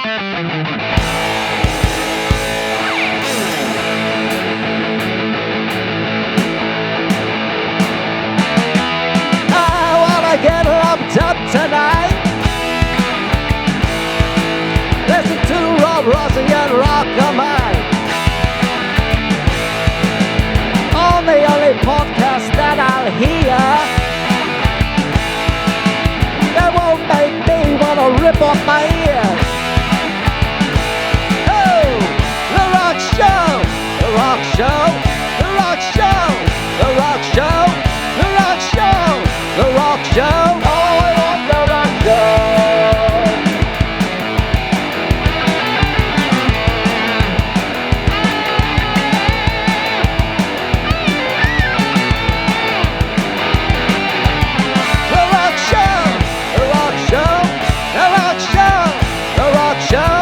Get lumped up tonight. Listen to Rob Rossi and RockNRollJuggernaut on the only podcast that I'll hear that won't make me wanna rip off my ears. Oh, the Rock Show, the Rock Show, the Rock Show, the Rock Show, the Rock Show. The Rock Show, oh, I want the Rock Show. The Rock Show, the Rock Show, the Rock Show, the Rock Show,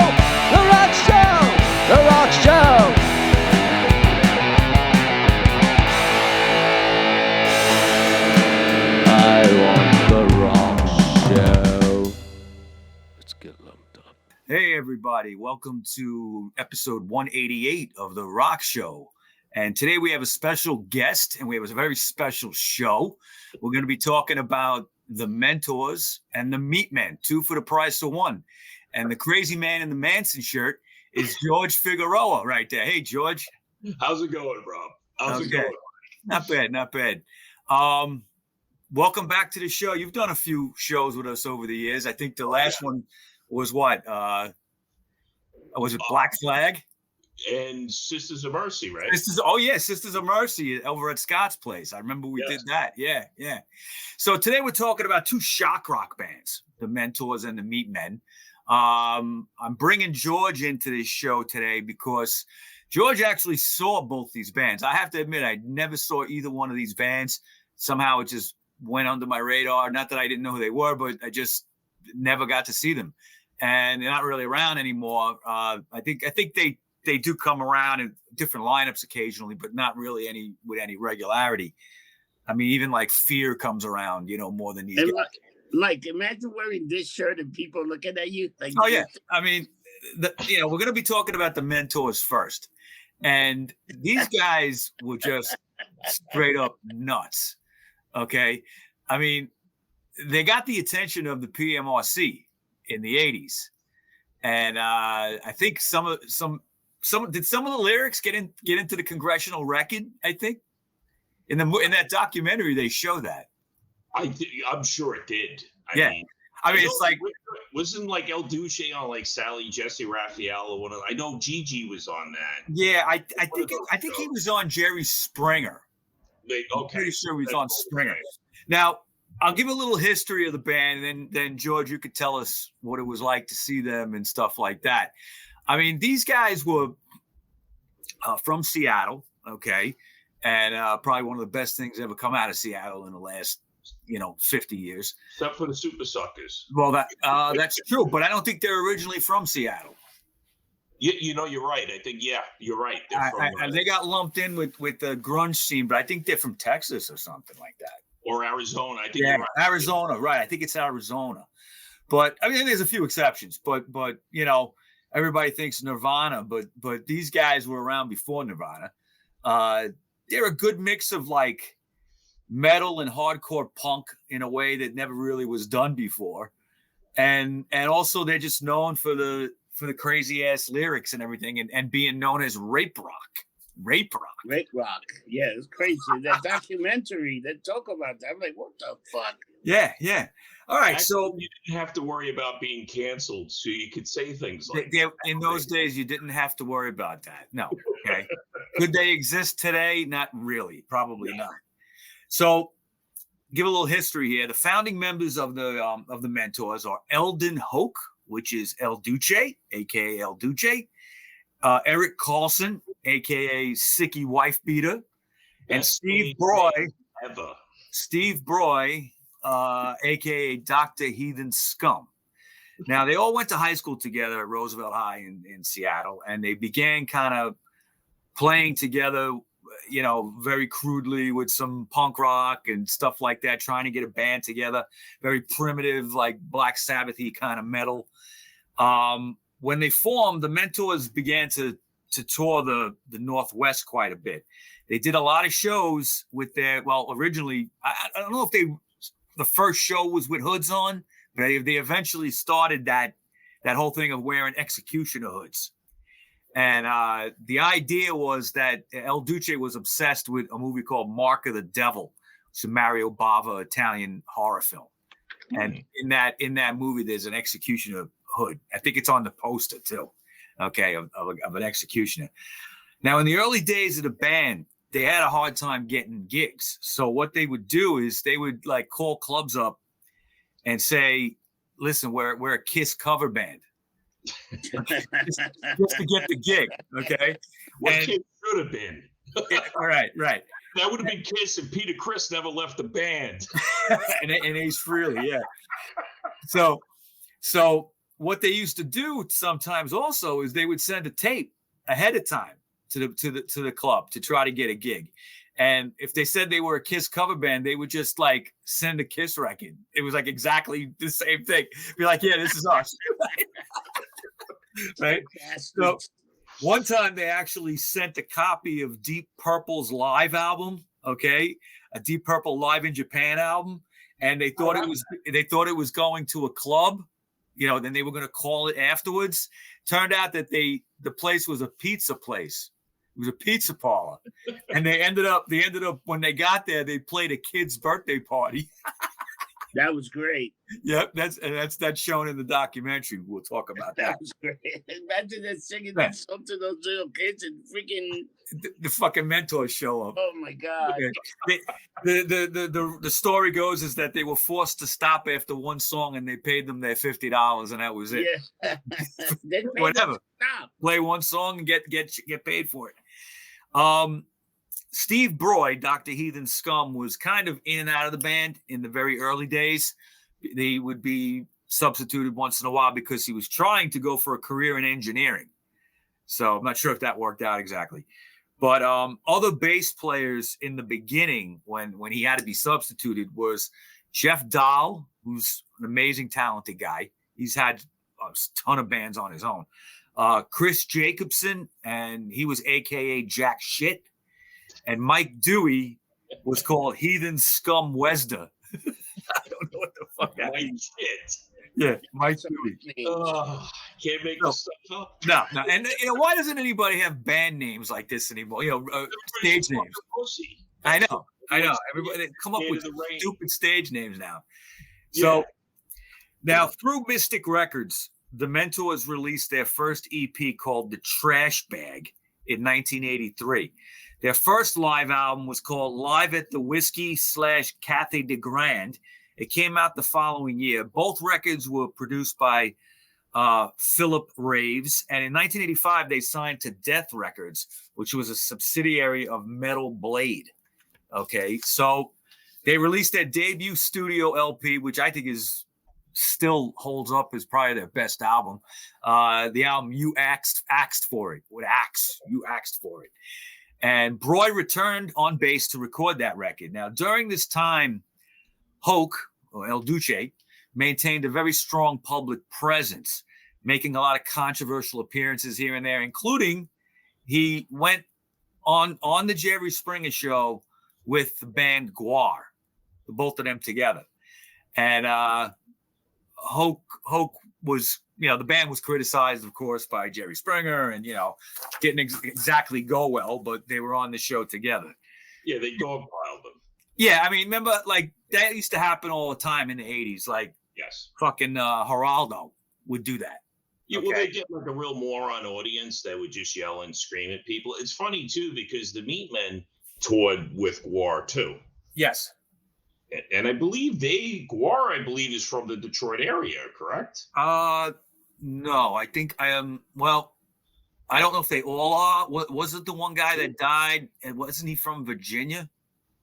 the Rock Show, the Rock Show. I want the Rock Show. Let's get lumped up. Hey everybody, welcome to episode 188 of the Rock Show. And today we have a special guest and we have a very special show. We're going to be talking about the Mentors and The Meatmen, 2 for the price of 1. And the crazy man in the Manson shirt is George Figueroa right there. Hey George. How's it going, Rob? How's it going? Not bad, not bad. Welcome back to the show. You've done a few shows with us over the years. I think the last one was what? Was it Black Flag? And Sisters of Mercy, right? Sisters of Mercy over at Scott's place. I remember we did that. Yeah. So today we're talking about 2 shock rock bands, the Mentors and the Meatmen. I'm bringing George into this show today because George actually saw both these bands. I have to admit, I never saw either one of these bands. Somehow it just went under my radar. Not that I didn't know who they were, but I just never got to see them. And they're not really around anymore. I think they do come around in different lineups occasionally, but not really with any regularity. I mean, even like Fear comes around, more than these guys. Like, imagine wearing this shirt and people looking at you. Like, oh yeah, I mean, we're going to be talking about the Mentors first, and these guys were just straight up nuts. Okay, I mean, they got the attention of the PMRC in the '80s, and I think some of the lyrics get into the congressional record. I think in that documentary they show that. I'm sure it did. I mean, it's like wasn't like El Duce on like Sally Jesse Raphael or one of. I know Gigi was on that. Yeah, I think he was on Jerry Springer. Okay. I'm pretty sure he was on Springer. Now, I'll give a little history of the band, and then George, you could tell us what it was like to see them and stuff like that. I mean, these guys were from Seattle, okay, and probably one of the best things ever come out of Seattle in the last 50 years. Except for the Super Suckers. Well, that's true, but I don't think they're originally from Seattle. You're right. I think, you're right. They got lumped in with the grunge scene, but I think they're from Texas or something like that. Or Arizona. I think you're right. Arizona, right. I think it's Arizona. But, I mean, there's a few exceptions. But everybody thinks Nirvana, but these guys were around before Nirvana. They're a good mix of, like, metal and hardcore punk in a way that never really was done before. And also they're just known for the crazy ass lyrics and everything, and being known as rape rock. Yeah, it's crazy. That documentary that talk about that, I'm like, what the fuck? Yeah. All right, so you didn't have to worry about being canceled, so you could say things like that. In those days, you didn't have to worry about that. No. Okay. Could they exist today? Not really. Probably not. So, give a little history here. The founding members of the Mentors are Eldon Hoke, which is El Duce, aka El Duce, Eric Carlson, aka Sicky Wife Beater, and Steve Broy, aka Dr. Heathen Scum. Now, they all went to high school together at Roosevelt High in Seattle, and they began kind of playing together, very crudely with some punk rock and stuff like that, trying to get a band together, very primitive, like Black Sabbath-y kind of metal. when they formed, the Mentors began to tour the Northwest quite a bit. They did a lot of shows with their, well, originally, I don't know if the first show was with hoods on, but they eventually started that whole thing of wearing executioner hoods. And the idea was that El Duce was obsessed with a movie called Mark of the Devil. It's a Mario Bava Italian horror film. And in that movie, there's an executioner hood. I think it's on the poster too, okay, of an executioner. Now, in the early days of the band, they had a hard time getting gigs. So what they would do is they would like call clubs up and say, listen, we're a Kiss cover band. just to get the gig, okay? What Kiss should have been. Right. That would have been Kiss if Peter Criss never left the band. and Ace Frehley, yeah. So what they used to do sometimes also is they would send a tape ahead of time to the club to try to get a gig. And if they said they were a Kiss cover band, they would just like send a Kiss record. It was like exactly the same thing. Be like, yeah, this is us. Right? So one time they actually sent a copy of Deep Purple's live album, okay? A Deep Purple live in Japan album. And they thought it was going to a club, you know, then they were going to call it afterwards. Turned out that the place was a pizza place. It was a pizza parlor. And they ended up when they got there, they played a kid's birthday party. That was great. Yep, that's shown in the documentary. We'll talk about that. That was great. Imagine them singing that song to those little kids and freaking the fucking Mentors show up. Oh my God. The story goes is that they were forced to stop after one song and they paid them their $50 and that was it. Yeah. Whatever. Play one song and get paid for it. Steve Broyd, Dr. Heathen Scum, was kind of in and out of the band in the very early days. They would be substituted once in a while because he was trying to go for a career in engineering. So I'm not sure if that worked out exactly. But other bass players in the beginning when he had to be substituted was Jeff Dahl, who's an amazing, talented guy. He's had a ton of bands on his own. Chris Jacobson, and he was AKA Jack Shit. And Mike Dewey was called Heathen Scum Wesda. I don't know what the fuck that means. Shit. Yeah, Mike Dewey. Can't make this stuff up. No. And why doesn't anybody have band names like this anymore? Stage names. I know. Everybody they come up with stupid stage names now. So now through Mystic Records, the Mentors released their first EP called The Trash Bag in 1983. Their first live album was called Live at the Whiskey / Cathay de Grand. It came out the following year. Both records were produced by Philip Raves. And in 1985, they signed to Death Records, which was a subsidiary of Metal Blade. Okay, so they released their debut studio LP, which I think still holds up as probably their best album. The album You Axed For It. You Axed For It. And Broyd returned on bass to record that record. Now, during this time, Hoke, or El Duce, maintained a very strong public presence, making a lot of controversial appearances here and there, including he went on the Jerry Springer show with the band Gwar, both of them together. And Hoke was, the band was criticized, of course, by Jerry Springer and, didn't exactly go well, but they were on the show together. Yeah, they dogpiled them. Yeah, I mean, remember, like, that used to happen all the time in the 80s. Like, yes, fucking Geraldo would do that. Yeah, well, they get like a real moron audience that would just yell and scream at people. It's funny, too, because the Meatmen toured with Gwar, too. Yes. And I believe Gwar is from the Detroit area, correct? No, I think I am. Well, I don't know if they all are. Was it the one guy that died? And wasn't he from Virginia?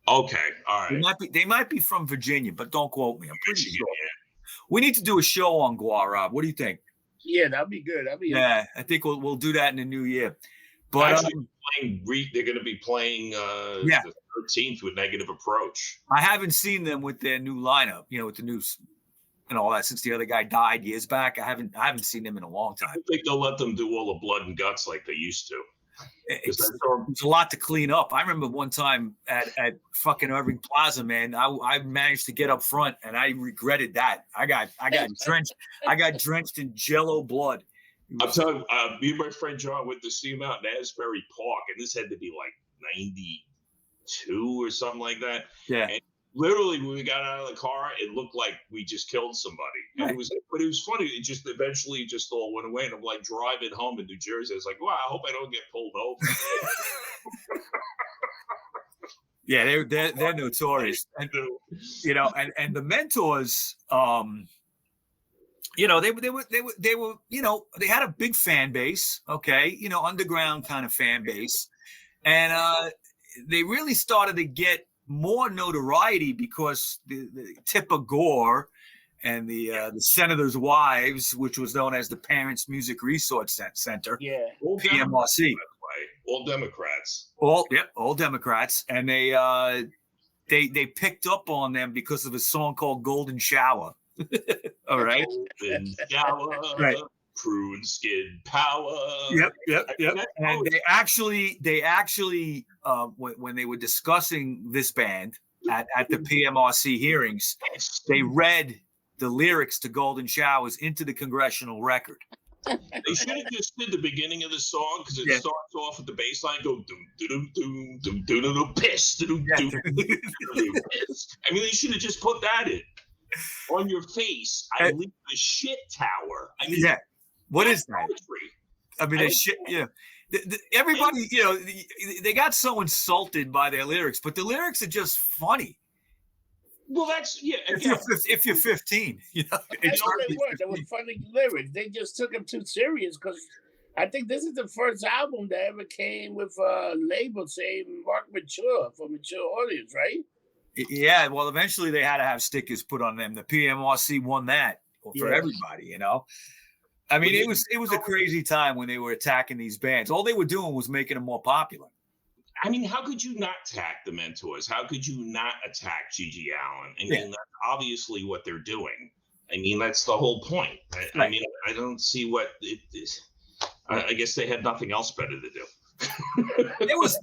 Okay, all right. They might be from Virginia, but don't quote me. I'm pretty sure. We need to do a show on Gwar, Rob. What do you think? Yeah, that'd be good. I think we'll do that in the new year. But they're going to be playing the 13th with Negative Approach. I haven't seen them with their new lineup, with the new and all that since the other guy died years back. I haven't seen them in a long I time. don't think they'll let them do all the blood and guts like they used to. It's a lot to clean up. I remember one time at fucking Irving Plaza, man. I managed to get up front, and I regretted that. I got drenched. I got drenched in Jello blood. I'm telling you, me and my friend John went to see him out in Asbury Park, and this had to be like 92 or something like that. Yeah. And literally, when we got out of the car, it looked like we just killed somebody. And Right. but it was funny. It just eventually just all went away. And I'm like driving home in New Jersey. I was like, wow, I hope I don't get pulled over. Yeah, they're notorious. And, and the Mentors, they were, they had a big fan base, okay, underground kind of fan base. And they really started to get more notoriety because the Tipper Gore and the Senators' Wives, which was known as the Parents Music Resource Center, All PMRC. All Democrats. All Democrats. And they picked up on them because of a song called Golden Shower. All right. Golden shower, Right. prune skin power. Yep. And they actually, when they were discussing this band at the PMRC hearings, they read the lyrics to Golden Showers into the congressional record. They should have just did the beginning of the song because it starts off with the bass line go doom doom doom doom doom doom piss doom doom piss. I mean, they should have just put that in. On your face, I leave the shit tower. I mean, what is that? Poetry. I mean, shit. Everybody, they got so insulted by their lyrics, but the lyrics are just funny. Well, that's If you're 15, That's all they were. They were funny lyrics. They just took them too serious because I think this is the first album that ever came with a label saying "Mark Mature" for mature audience, right? Yeah. Well, eventually they had to have stickers put on them. The PMRC won that for everybody. I mean, it was a crazy time when they were attacking these bands. All they were doing was making them more popular. I mean, how could you not attack the Mentors? How could you not attack Gigi Allen? I mean, that's obviously what they're doing. I mean, that's the whole point. I mean, I don't see what it is. I guess they had nothing else better to do. There was,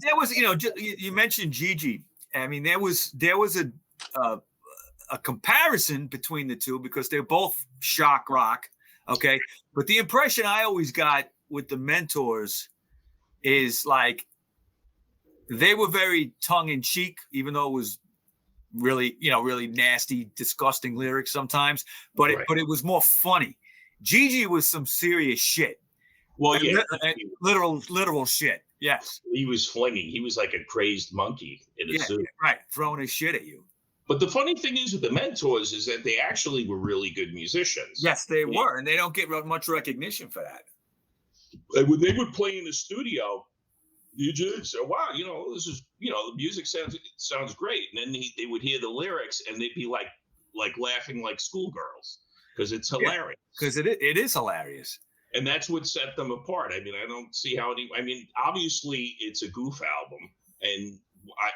you mentioned Gigi. I mean, there was a comparison between the two because they're both shock rock. Okay. But the impression I always got with the Mentors is like, they were very tongue in cheek, even though it was really, really nasty, disgusting lyrics sometimes, but it was more funny. Gigi was some serious shit. Well, literal shit. Yes. He was flinging. He was like a crazy monkey in a suit. Right. Throwing his shit at you. But the funny thing is with the Mentors is that they actually were really good musicians. Yes, they were. And they don't get much recognition for that. And when they would play in the studio, you just say, wow, this is, the music sounds great. And then they would hear the lyrics and they'd be like laughing like schoolgirls because it's hilarious. Because it is hilarious. And that's what set them apart. I mean, I don't see how obviously it's a goof album. And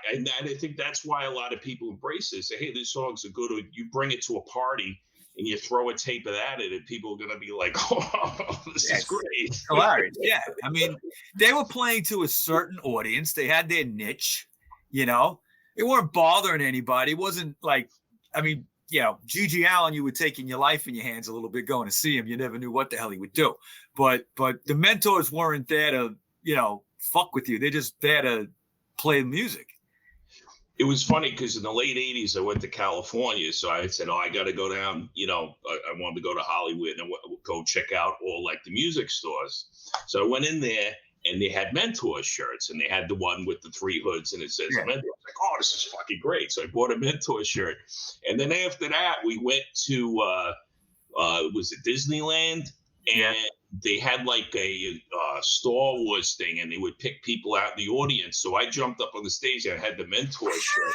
I think that's why a lot of people embrace this. Say, hey, these songs are good. Or you bring it to a party and you throw a tape of that in it, people are going to be like, oh, this is great. Hilarious. Yeah. I mean, they were playing to a certain audience. They had their niche, They weren't bothering anybody. It wasn't like, Gigi Allen, you were taking your life in your hands a little bit going to see him. You never knew what the hell he would do. But the Mentors weren't there to, fuck with you. They're just there to play music. It was funny because in the late 80s, I went to California. So I said, I got to go down, I wanted to go to Hollywood and go check out all like the music stores. So I went in there and they had Mentor shirts and they had the one with the 3 hoods and it says Mentor. I was like, oh, this is fucking great. So I bought a Mentor shirt. And then after that, we went to, was it Disneyland? And they had like a Star Wars thing and they would pick people out in the audience. So I jumped up on the stage and I had the Mentor shirt.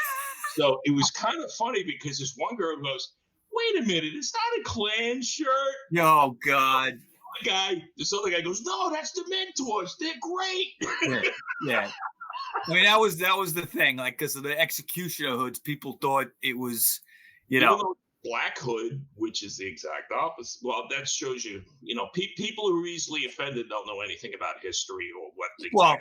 So it was kind of funny because this one girl goes, wait a minute, is that a Klan shirt? Oh, God. This other guy goes, no, that's the Mentors. They're great. Yeah. I mean, that was the thing. Like, because of the Executioner hoods, people thought it was, Black Hood, which is the exact opposite. Well, that shows you, people who are easily offended don't know anything about history or what. Well,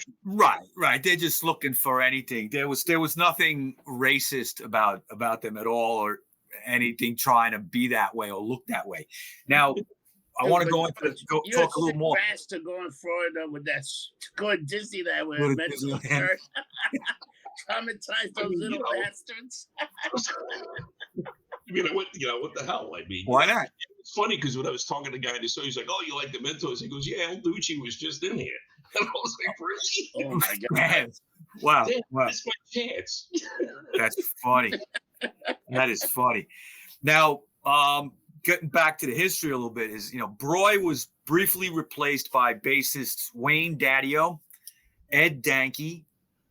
right. They're just looking for anything. There was nothing racist about them at all, or anything trying to be that way or look that way. Now, I want to talk a little more. You're bastard going Florida with that going Disney that way. Traumatize those little bastards. What the hell? I mean, why not? It's funny because when I was talking to the guy, he's like, "Oh, you like the Mentors?" He goes, "Yeah, El Duce was just in here." And I was like, "Really?" Oh my god! Wow, that's my chance. That's funny. That is funny. Now, getting back to the history a little bit is, Broy was briefly replaced by bassists Wayne Daddio, Ed Danke,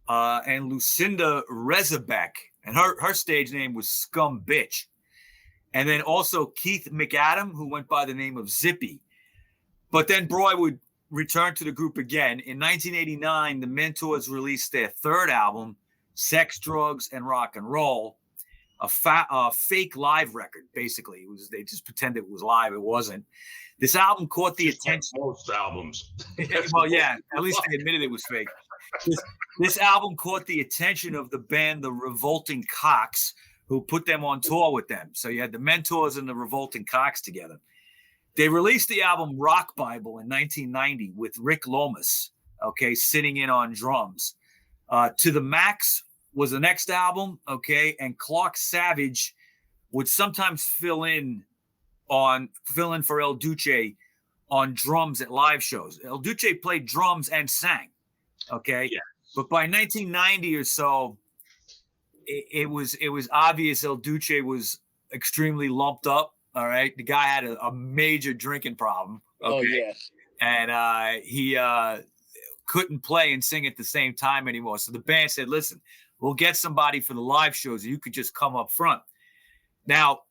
and Lucinda Rezabek, and her stage name was Scum Bitch. And then also Keith McAdam, who went by the name of Zippy. But then Broy would return to the group again. In 1989, the Mentors released their third album, Sex, Drugs, and Rock and Roll, a fake live record, basically. They just pretended it was live. It wasn't. This album caught the attention. Most albums. Well, yeah, at least they admitted it was fake. This album caught the attention of the band The Revolting Cocks, who put them on tour with them. So you had the Mentors and the Revolting Cocks together. They released the album Rock Bible in 1990 with Rick Lomas, sitting in on drums. To the Max was the next album, and Clark Savage would sometimes fill in for El Duce on drums at live shows. El Duce played drums and sang, Yeah. But by 1990 or so, it was obvious El Duce was extremely lumped up. All right, the guy had a major drinking problem. Oh yeah, and he couldn't play and sing at the same time anymore. So the band said, "Listen, we'll get somebody for the live shows. You could just come up front." Now,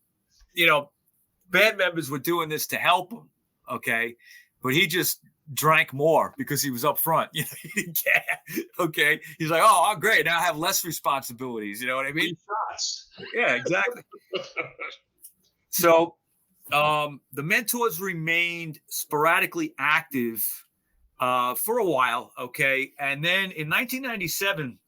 band members were doing this to help him, but he just drank more because he was up front. He didn't care. He's like, "Oh, great. Now I have less responsibilities." You know what I mean? Yeah, exactly. So the Mentors remained sporadically active for a while, and then in 1997,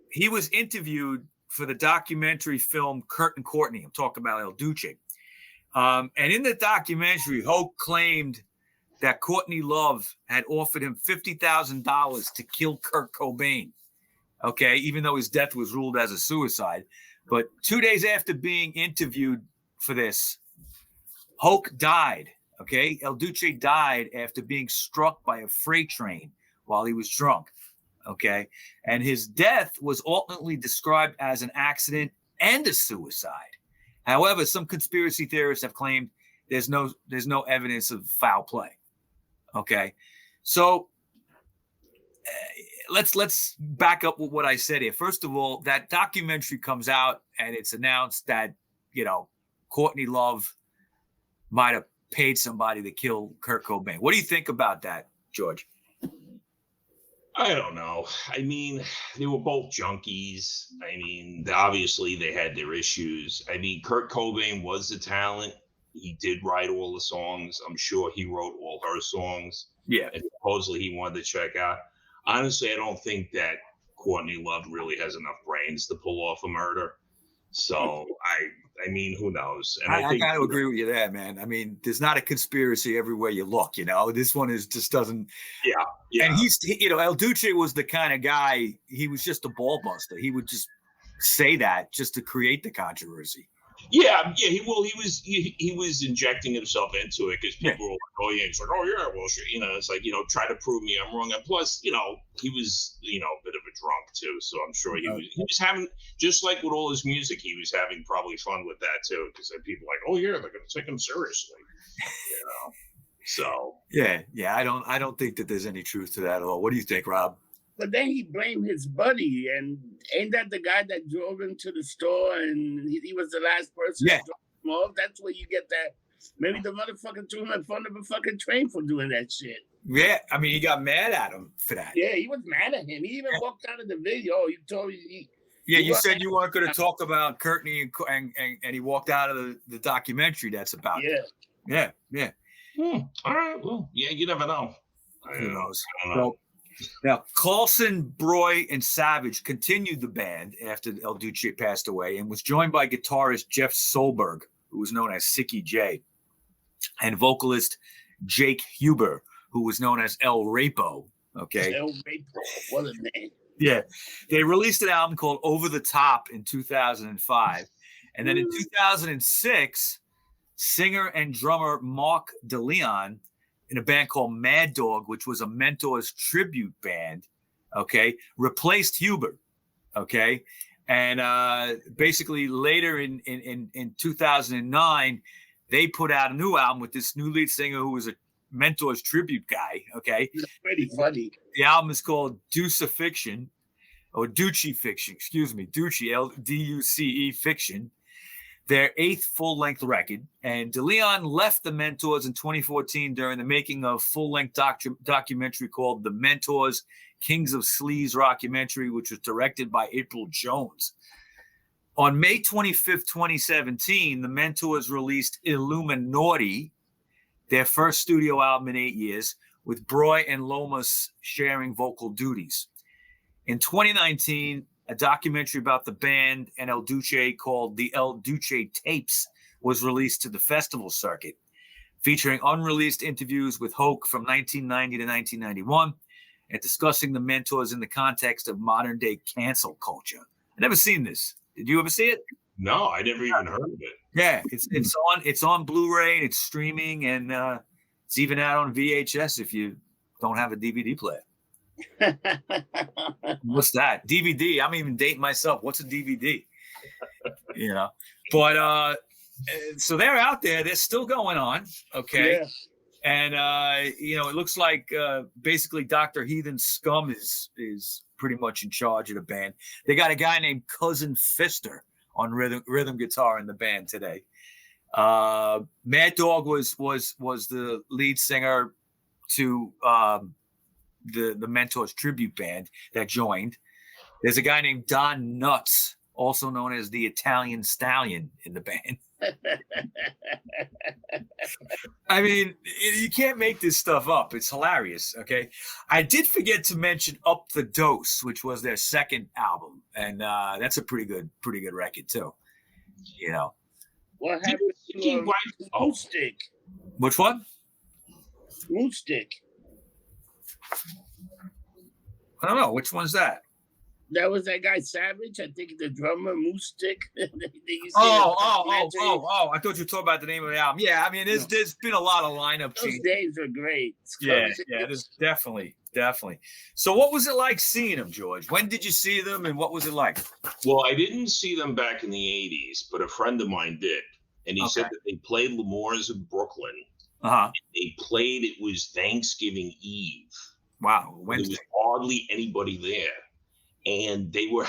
he was interviewed for the documentary film Kurt and Courtney. I'm talking about El Duce. And in the documentary, Hoke claimed that Courtney Love had offered him $50,000 to kill Kurt Cobain, even though his death was ruled as a suicide. But 2 days after being interviewed for this, Hoke died, El Duce died after being struck by a freight train while he was drunk, And his death was ultimately described as an accident and a suicide. However, some conspiracy theorists have claimed there's no evidence of foul play. So let's back up with what I said here. First of all, that documentary comes out and it's announced that Courtney Love might have paid somebody to kill Kurt Cobain. What do you think about that, George? I don't know. I mean, they were both junkies. I mean, obviously they had their issues. I mean, Kurt Cobain was a talent. He did write all the songs. I'm sure he wrote all her songs. Yeah. And supposedly he wanted to check out. Honestly, I don't think that Courtney Love really has enough brains to pull off a murder. So I mean, who knows? And I got to agree with you there, man. I mean, there's not a conspiracy everywhere you look. This one just doesn't. Yeah. And he's, El Duce was the kind of guy. He was just a ball buster. He would just say that just to create the controversy. Yeah. He was injecting himself into it because people were like, "Oh yeah," he's like, "Oh yeah, well, sure." It's like, try to prove me I'm wrong. And plus, he was, a bit of a drunk too. So I'm sure he was having, just like with all his music, he was having probably fun with that too. Because people like, "Oh yeah, they're gonna take him seriously," So yeah. I don't think that there's any truth to that at all. What do you think, Rob? But then he blamed his buddy, and ain't that the guy that drove him to the store, and he was the last person to drop him off? That's where you get that. Maybe the motherfucker threw him in front of a fucking train for doing that shit. Yeah, I mean, he got mad at him for that. Yeah, he was mad at him. He even walked out of the video. He told me Yeah, you said you weren't going to talk about Courtney and he walked out of the documentary that's about. Yeah. Yeah. All right. Well, yeah, you never know. Who knows? I don't know. Now, Carlson, Broy, and Savage continued the band after El Duce passed away and was joined by guitarist Jeff Solberg, who was known as Sicky J, and vocalist Jake Huber, who was known as El Rapo. Okay. El Rapo. What a name. Yeah. They released an album called Over the Top in 2005. And then in 2006, singer and drummer Mark DeLeon in a band called Mad Dog, which was a Mentors tribute band, okay, replaced Huber, okay? And basically later in 2009, they put out a new album with this new lead singer who was a Mentors tribute guy, okay? It's pretty funny. The album is called Duce Fiction, or Duce Fiction, excuse me, Duce, L-D-U-C-E Fiction, their 8th full-length record. And DeLeon left the Mentors in 2014 during the making of full-length documentary called The Mentors, Kings of Sleaze Rockumentary, which was directed by April Jones. On May 25th, 2017, the Mentors released Illuminati, their first studio album in 8 years, with Broy and Lomas sharing vocal duties. In 2019, a documentary about the band and El Duce called The El Duce Tapes was released to the festival circuit, featuring unreleased interviews with Hoke from 1990 to 1991 and discussing the Mentors in the context of modern-day cancel culture. I've never seen this. Did you ever see it? No, I never even heard of it. Yeah, it's on Blu-ray, it's streaming, and it's even out on VHS if you don't have a DVD player. What's that? DVD. I'm even dating myself. What's a DVD? You know, but so they're out there. They're still going on. Okay. Yeah. And you know, it looks like basically Dr. Heathen Scum is pretty much in charge of the band. They got a guy named Cousin Fister on rhythm guitar in the band today. Mad Dog was the lead singer to the Mentors tribute band that joined. There's a guy named Don Nuts, also known as the Italian Stallion, in the band. I mean, you can't make this stuff up. It's hilarious. Okay, I did forget to mention Up the Dose, which was their second album, and that's a pretty good record too. You know, What happened to Moose Stick? which one? Moose Stick. I don't know. Which one's that? That was that guy Savage, I think, the drummer, Moose Stick. Oh! I thought you were talking about the name of the album. Yeah, I mean, there's been a lot of lineup Those changes. days are great. Yeah, there's definitely. So what was it like seeing them, George? When did you see them, and what was it like? Well, I didn't see them back in the 80s, but a friend of mine did. And he said that they played L'Amour's in Brooklyn. Uh-huh. They played, it was Thanksgiving Eve. Wow. There Wednesday. was hardly anybody there. And they were,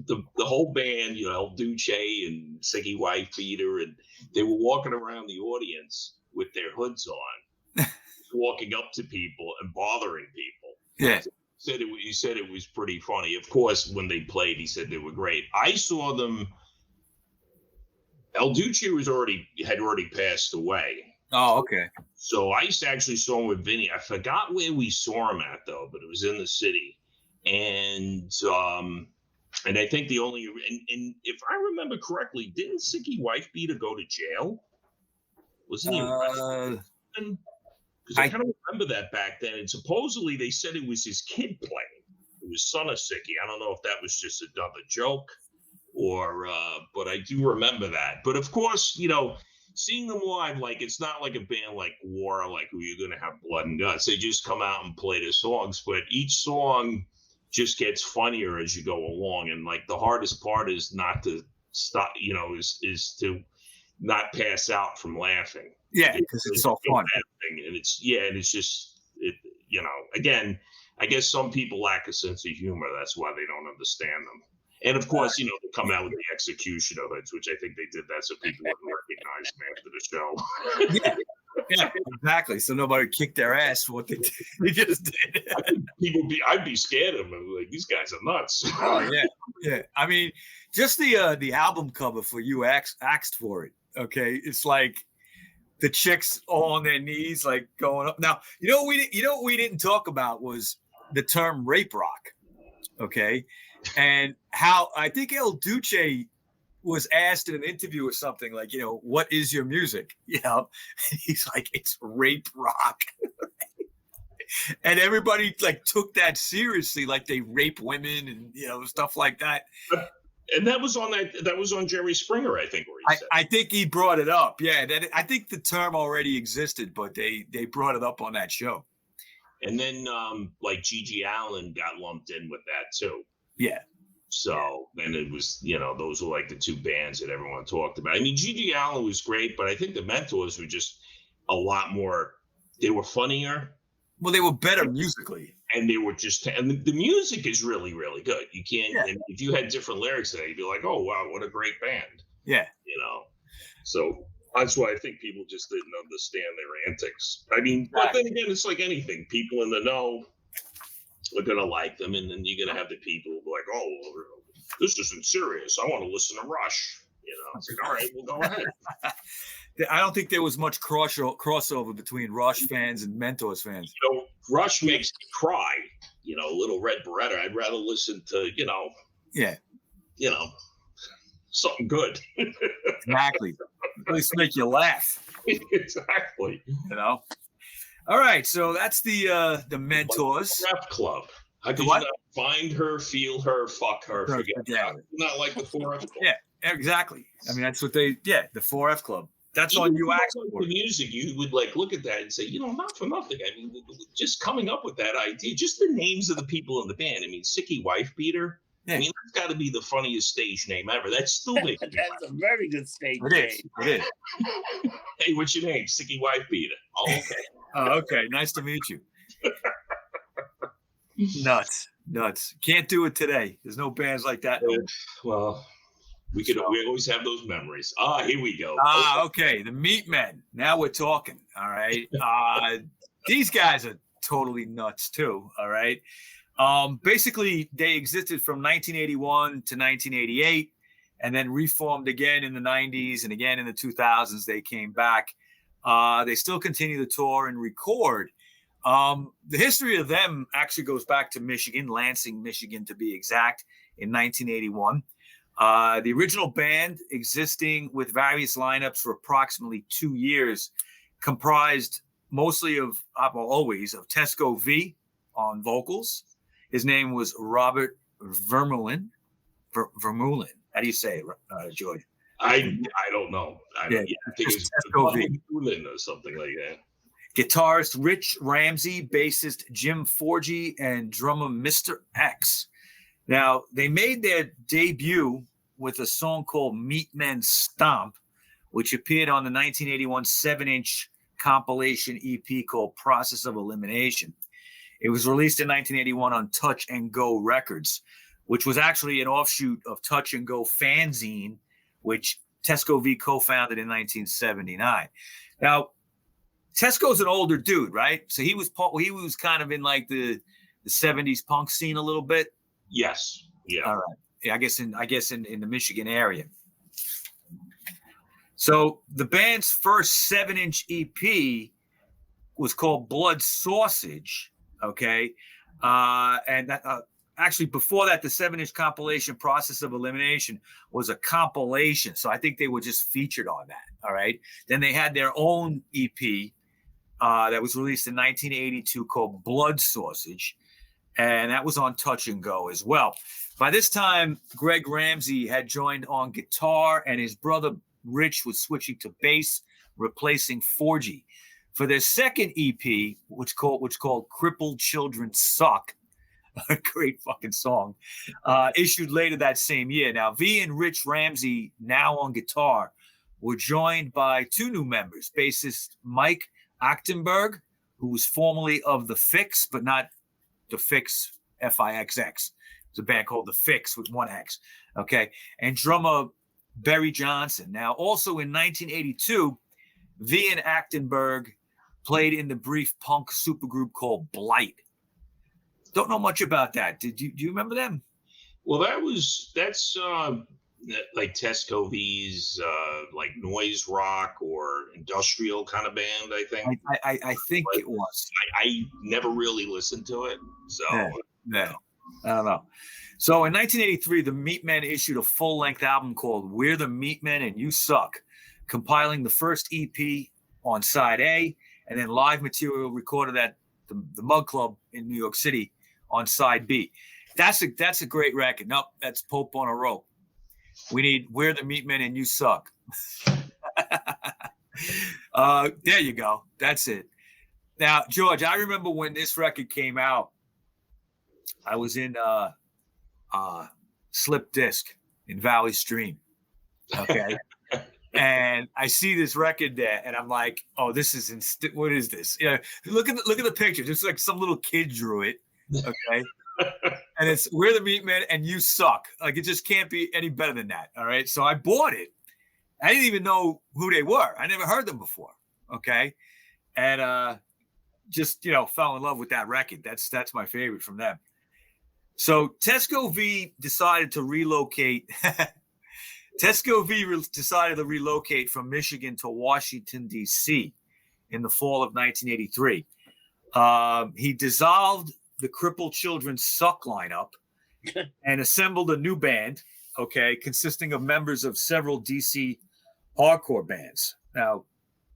the whole band, you know, El Duce and Siggy Wife Beater, and they were walking around the audience with their hoods on, walking up to people and bothering people. Yeah. He said it was pretty funny. Of course, when they played, he said they were great. I saw them. El Duce had already passed away. Oh, okay. So I actually saw him with Vinny. I forgot where we saw him at though, but it was in the city. And I think the only and if I remember correctly, didn't Siggy Wife Beater go to jail? Wasn't he arrested? Because I kind of remember that back then. And supposedly they said it was his kid playing. It was son of Siggy. I don't know if that was just another joke or but I do remember that. But of course, you know, seeing them live, like it's not like a band like War, like who you're gonna have blood and guts. They just come out and play their songs, but each song just gets funnier as you go along. And like the hardest part is not to stop, you know, is to not pass out from laughing. Yeah, because it's so fun. And it's just, you know, again, I guess some people lack a sense of humor. That's why they don't understand them. And of course, you know, they come out with the executioner hoods, which I think they did that so people wouldn't recognize them after the show. Yeah, exactly. So nobody kicked their ass for what they did. They just did. I'd be scared of them. Like, these guys are nuts. Oh Yeah, I mean, just the album cover for You asked for it. Okay, it's like the chicks all on their knees, like going up. Now, what we didn't talk about was the term rape rock. Okay, and how I think El Duce was asked in an interview or something like, what is your music? And he's like, it's rape rock. And everybody like took that seriously, like they rape women and stuff like that. And that was on Jerry Springer, I think, where he said. I think he brought it up. Yeah, I think the term already existed, but they brought it up on that show. And then like Gigi Allen got lumped in with that too. Yeah. So then it was, those were like the two bands that everyone talked about. I mean, Gigi Allen was great, but I think the Mentors were just a lot more. They were funnier. Well, they were better musically. And they were and the music is really, really good. You can't, and if you had different lyrics there, you'd be like, oh, wow, what a great band. Yeah. So that's why I think people just didn't understand their antics. I mean, but then again, it's like anything. People in the know are going to like them. And then you're going to have the people like, oh, this isn't serious. I want to listen to Rush. It's like, all right, well, go ahead. I don't think there was much crossover between Rush fans and Mentors fans. Rush makes me cry. Little Red Beretta. I'd rather listen to, something good. Exactly. At least make you laugh. Exactly. All right, so that's the Mentors. Like the 4F Club. How could you not find her, feel her, fuck her, forget her? Not like the 4F Club. Yeah, exactly. I mean, that's what the 4F Club. That's on you. The music, you would like look at that and say, not for nothing. I mean, just coming up with that idea, just the names of the people in the band. I mean, Sicky Wife Beater. Yeah. I mean, that's got to be the funniest stage name ever. That's still makes That's a very good stage name. It is. Hey, what's your name? Sicky Wife Beater. Oh, okay. Oh, okay. Nice to meet you. Nuts. Can't do it today. There's no bands like that. Well, we always have those memories. Here we go. Okay. The Meatmen. Now we're talking. All right. These guys are totally nuts too. All right. Basically, they existed from 1981 to 1988, and then reformed again in the 90s, and again in the 2000s. They came back. They still continue to tour and record. The history of them actually goes back to Michigan, Lansing, Michigan, to be exact, in 1981. The original band, existing with various lineups for approximately 2 years, comprised mostly of Tesco Vee on vocals. His name was Robert Vermeulen. How do you say it, George? I don't know. I think it's Vermeulen or something like that. Guitarist Rich Ramsey, bassist Jim Forgy, and drummer Mr. X. Now, they made their debut with a song called Meatmen Stomp, which appeared on the 1981 7-inch compilation EP called Process of Elimination. It was released in 1981 on Touch and Go Records, which was actually an offshoot of Touch and Go fanzine, which Tesco Vee co-founded in 1979. Now, Tesco's an older dude, right? So he was kind of in like the 70s punk scene a little bit. Yes. Yeah. All right. Yeah, I guess in the Michigan area. So the band's first 7-inch EP was called Blood Sausage. Okay. And that, actually before that, the 7-inch compilation Process of Elimination was a compilation. So I think they were just featured on that. All right. Then they had their own EP that was released in 1982 called Blood Sausage. And that was on Touch and Go as well. By this time, Greg Ramsey had joined on guitar, and his brother Rich was switching to bass, replacing Forgy. For their second EP, which called Crippled Children Suck, a great fucking song, issued later that same year. Now, V and Rich Ramsey, now on guitar, were joined by two new members, bassist Mike Achtenberg, who was formerly of The Fix, but not The Fix, Fixx. It's a band called The Fix with one X. Okay. And drummer Berry Johnson. Now, also in 1982, V and Achtenberg played in the brief punk supergroup called Blight. Don't know much about that. Do you remember them? Well, that's like Tesco Vee's like noise rock or industrial kind of band, I think. I think But it was. I never really listened to it, so Yeah. I don't know. So in 1983, the Meatmen issued a full-length album called "We're the Meatmen and You Suck," compiling the first EP on side A, and then live material recorded at the Mug Club in New York City on side B. That's a great record. Nope, that's Pope on a Rope. We need "We're the Meatmen and You Suck." There you go. That's it. Now, George, I remember when this record came out, I was in Slip Disc in Valley Stream. Okay. And I see this record there, and I'm like, "Oh, this is what is this?" You know, look at the picture. Just like some little kid drew it. Okay. And it's "We're the Meatmen and You Suck." Like, it just can't be any better than that. All right. So I bought it. I didn't even know who they were. I never heard them before. Okay. And just, fell in love with that record. That's my favorite from them. So Tesco Vee decided to relocate. Tesco Vee decided to relocate from Michigan to Washington, D.C. in the fall of 1983. He dissolved the Crippled Children Suck lineup and assembled a new band, okay, consisting of members of several DC hardcore bands. Now,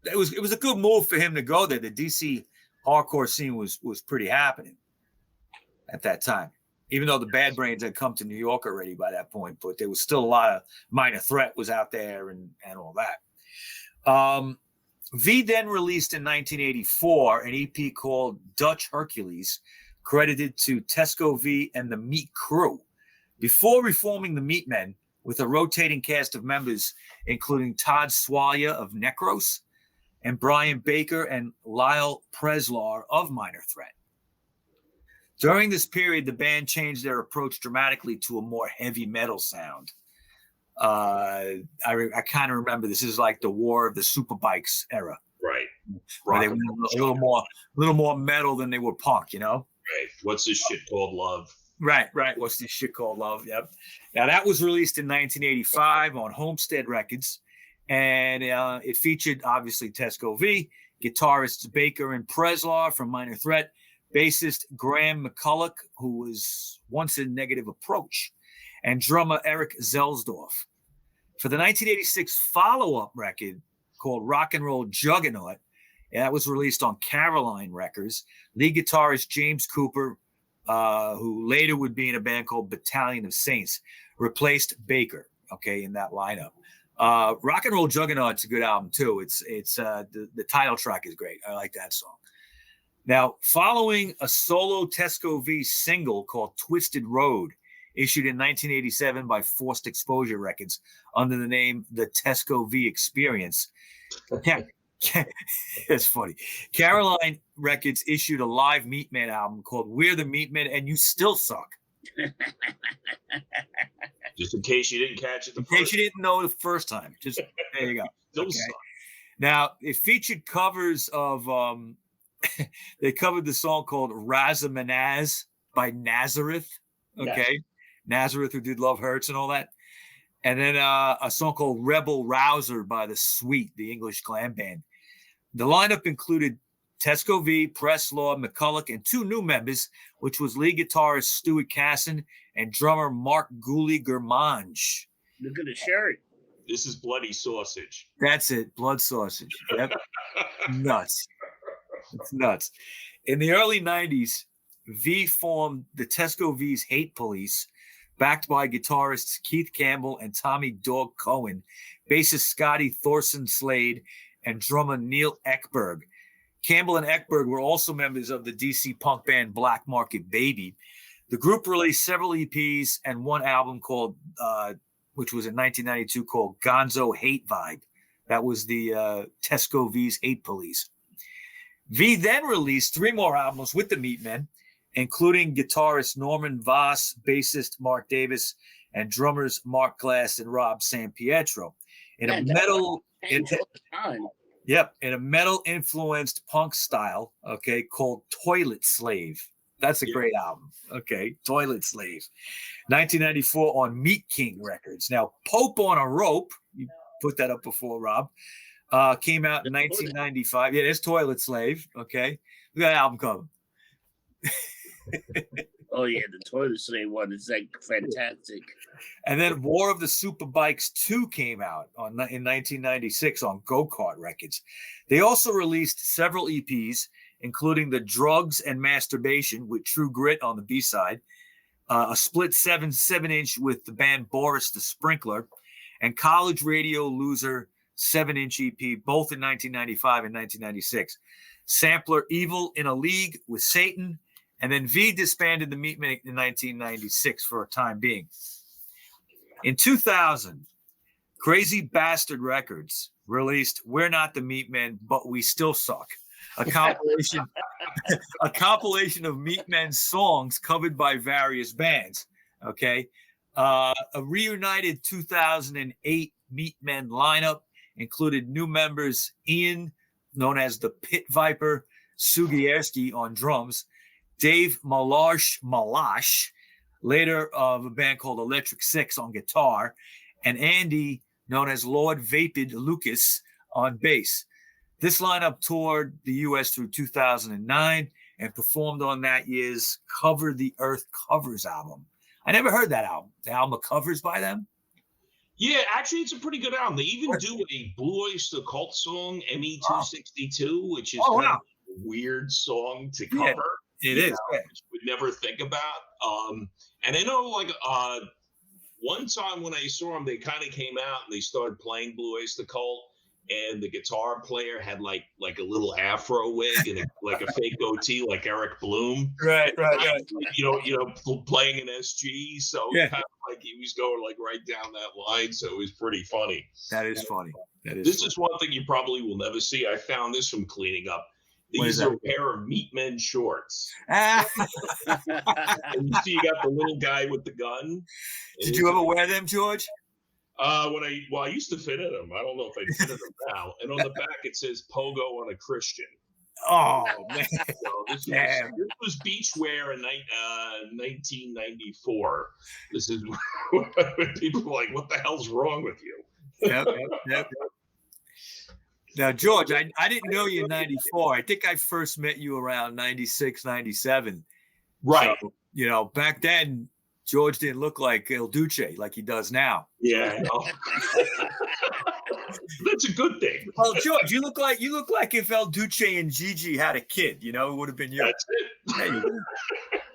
it was a good move for him to go there. The DC hardcore scene was pretty happening at that time, even though the Bad Brains had come to New York already by that point, but there was still a lot of Minor Threat was out there and all that. V then released in 1984 an EP called Dutch Hercules, credited to Tesco Vee and the Meat Crew, before reforming the Meatmen with a rotating cast of members, including Todd Swalya of Necros and Brian Baker and Lyle Preslar of Minor Threat. During this period, the band changed their approach dramatically to a more heavy metal sound. I kind of remember this is like the War of the Superbikes era, right? Where they were a little more metal than they were punk, Right. What's this shit called love? Right. What's this shit called love? Yep. Now that was released in 1985 on Homestead Records, and it featured obviously Tesco Vee, guitarists Baker and Preslar from Minor Threat, bassist Graham McCulloch, who was once in Negative Approach, and drummer Eric Zelsdorf. For the 1986 follow-up record called RockNRollJuggernaut, that was released on Caroline Records, lead guitarist James Cooper, who later would be in a band called Battalion of Saints, replaced Baker, okay, in that lineup. RockNRollJuggernaut's a good album too. It's the title track is great. I like that song. Now, following a solo Tesco Vee single called Twisted Road, issued in 1987 by Forced Exposure Records under the name The Tesco Vee Experience. It's funny. Caroline Records issued a live Meatmen album called We're the Meatmen and You Still Suck. Just in case you didn't catch it in case you didn't know the first time. Just there you go. Still suck. Now, it featured covers of they covered the song called Razamanaz by Nazareth. Okay. Yes. Nazareth, who did Love Hurts and all that. And then a song called Rebel Rouser by The Sweet, the English glam band. The lineup included Tesco Vee, Preslar, McCulloch, and two new members, which was lead guitarist Stuart Casson and drummer Mark Gooley-Germange. Look at the shirt. This is Bloody Sausage. That's it, Blood Sausage. Yep. Nuts. It's nuts. In the early 90s, V formed the Tesco Vee's Hate Police, backed by guitarists Keith Campbell and Tommy Dog Cohen, bassist Scotty Thorson Slade, and drummer Neil Ekberg. Campbell and Ekberg were also members of the DC punk band Black Market Baby. The group released several EPs and one album called, which was in 1992, called Gonzo Hate Vibe. That was the Tesco Vee's Hate Police. V then released 3 more albums with the Meatmen, including guitarist Norman Voss, bassist Mark Davis, and drummers Mark Glass and Rob Sampietro. In a metal influenced punk style, okay, called Toilet Slave. That's a great album. Okay. Toilet Slave. 1994 on Meat King Records. Now, Pope on a Rope, you put that up before, Rob, came out in 1995. Yeah, there's Toilet Slave. Okay. Look at that album cover. Oh, yeah, the Toilet Slave one is like fantastic. And then War of the Superbikes 2 came out in 1996 on Go-Kart Records. They also released several EPs, including The Drugs and Masturbation with True Grit on the B-side, a split 7-inch with the band Boris the Sprinkler, and College Radio Loser 7-inch EP, both in 1995 and 1996. Sampler Evil in a League with Satan, and then V disbanded the Meatmen in 1996 for a time being. In 2000, Crazy Bastard Records released We're Not the Meatmen, But We Still Suck, a compilation of Meatmen songs covered by various bands. Okay. A reunited 2008 Meatmen lineup included new members Ian, known as the Pit Viper Sugierski on drums, Dave Malash, later of a band called Electric Six on guitar, and Andy, known as Lord Vapid Lucas, on bass. This lineup toured the U.S. through 2009 and performed on that year's Cover the Earth Covers album. I never heard that album. The album of covers by them? Yeah, actually, it's a pretty good album. They even do a Blue Oyster Cult song, ME262, which is kind of a weird song to cover. Yeah, it is. Which you would never think about. And I know, like, one time when I saw them, they kind of came out and they started playing Blue Oyster Cult, and the guitar player had like a little afro wig and like a fake goatee, like Eric Bloom. Right. You know, playing an SG. So kind of like he was going like right down that line. So it was pretty funny. That is funny. This is one thing you probably will never see. I found this from cleaning up. These are a pair of Meatmen shorts. And you see, you got the little guy with the gun. Did you ever wear them, George? I used to fit in them. I don't know if I fit in them now. And on the back it says "Pogo on a Christian." Oh man! So this was beach wear in 1994. This is when people were like, "What the hell's wrong with you?" Yep. Now, George, I didn't know you in 94. I think I first met you around 96, 97. Right. So, you know, back then, George didn't look like El Duce like he does now. Yeah, I know. That's a good thing. Well, George, you look like if El Duce and Gigi had a kid, you know, it would have been you. That's it.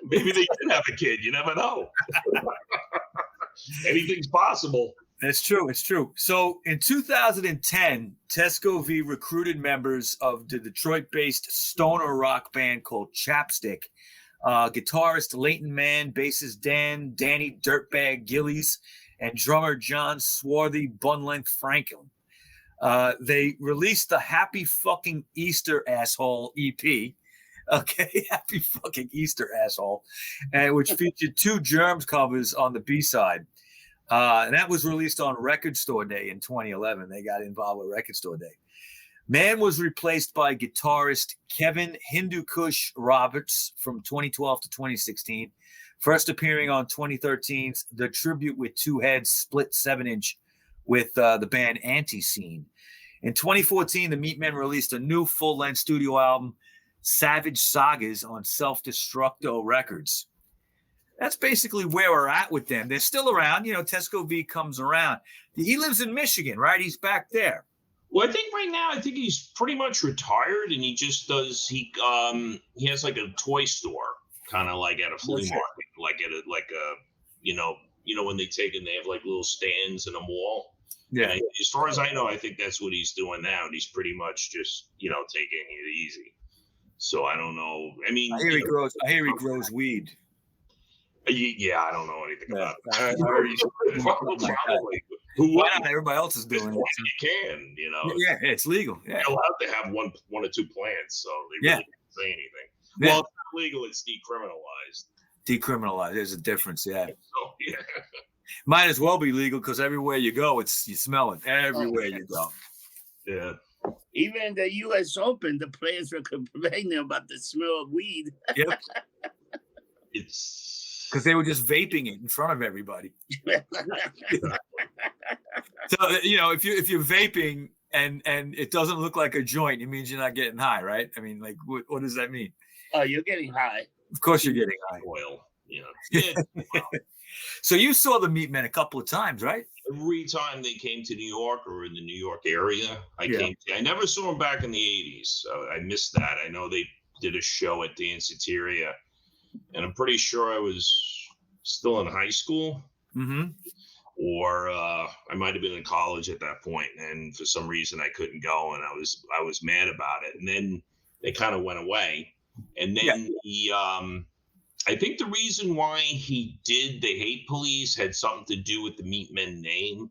Maybe they did have a kid. You never know. Anything's possible. It's true. So in 2010, Tesco Vee recruited members of the Detroit-based stoner rock band called Chapstick. Guitarist Leighton Mann, bassist Danny Dirtbag Gillies, and drummer John Swarthy Bun-Length Franklin. They released the Happy Fucking Easter Asshole EP. Okay, Happy Fucking Easter Asshole, which featured 2 Germs covers on the B-side. And that was released on Record Store Day in 2011. They got involved with Record Store Day. Mann was replaced by guitarist Kevin Hindu Kush Roberts from 2012 to 2016, first appearing on 2013's The Tribute with Two Heads split 7-inch with the band Anti-Scene. In 2014, the Meatmen released a new full-length studio album, Savage Sagas, on Self-Destructo Records. That's basically where we're at with them. They're still around. You know, Tesco Vee comes around. He lives in Michigan, right? He's back there. Well, I think right now, he's pretty much retired, and he just does. He has like a toy store, kind of like at a flea market, like at a you know when they have like little stands in a mall. Yeah. And as far as I know, I think that's what he's doing now, and he's pretty much just taking it easy. So I don't know. I mean, I hear he grows weed. Yeah, I don't know anything about it. Probably. Why not? Everybody else is doing it. You can, Yeah, it's legal. Yeah. You're allowed to have one or two plants, so they really can't say anything. Yeah. Well, it's not legal, it's decriminalized. Decriminalized. There's a difference, yeah. So, yeah. Might as well be legal because everywhere you go, you smell it. Everywhere you go. Yeah. Even the U.S. Open, the players were complaining about the smell of weed. Yep. It's because they were just vaping it in front of everybody. So if you're vaping and it doesn't look like a joint, it means you're not getting high, right? I mean, like, what does that mean? Oh, you're getting high. Of course, you're getting high. oil. Yeah. Well, So you saw the Meatmen a couple of times, right? every time they came to New York or in the New York area, Yeah. I never saw them back in the 80s. So I missed that. I know they did a show at Danceteria, and I'm pretty sure I was still in high school. Mm-hmm. Or I might have been in college at that point, and for some reason I couldn't go, and I was mad about it. And then they kind of went away, and then I think the reason why he did the Hate Police had something to do with the Meatmen name,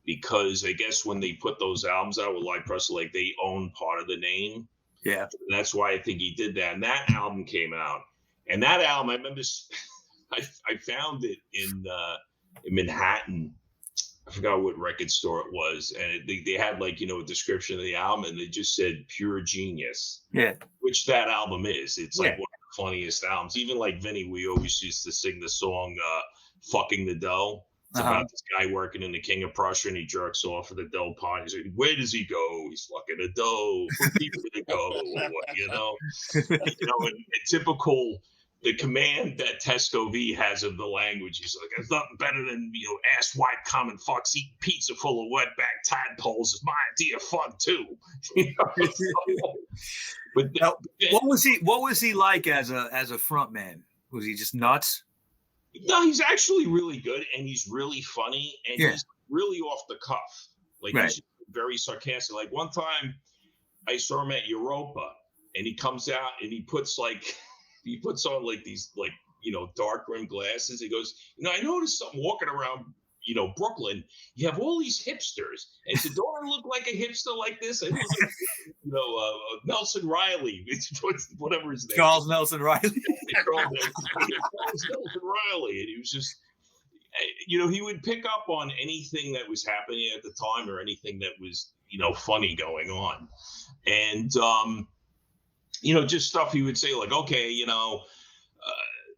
because I guess when they put those albums out with Live Press, like they own part of the name. Yeah. And that's why I think he did that. And that album came out, and that album, I remember I found it in Manhattan. I forgot what record store it was, and they had like a description of the album, and they just said "pure genius." Yeah. Which that album is. It's like Yeah. one of the funniest albums. Even like Vinny, we always used to sing the song "Fucking the Dough." It's about this guy working in the King of Prussia, and he jerks off at the dough pot. He's like, "Where does he go? He's fucking the dough for people to go." In typical. The command that Tesco Vee has of the language, he's like, "There's nothing better than ass white common fucks eating pizza full of wetback tadpoles. It's my idea of fun too." But Now, what was he like as a front man? Was he just nuts? no, he's actually really good, and he's really funny, and he's really off the cuff. Like he's very sarcastic. Like one time, I saw him at Europa, and he comes out and he puts on like these dark rimmed glasses. He goes, I noticed something walking around, Brooklyn. You have all these hipsters. And he said, "Don't I look like a hipster like this?" I look like, Nelson Riley, whatever his name. Charles Nelson Riley. Charles Nelson Riley, and he was just, he would pick up on anything that was happening at the time or anything that was, funny going on, and just stuff he would say like, okay,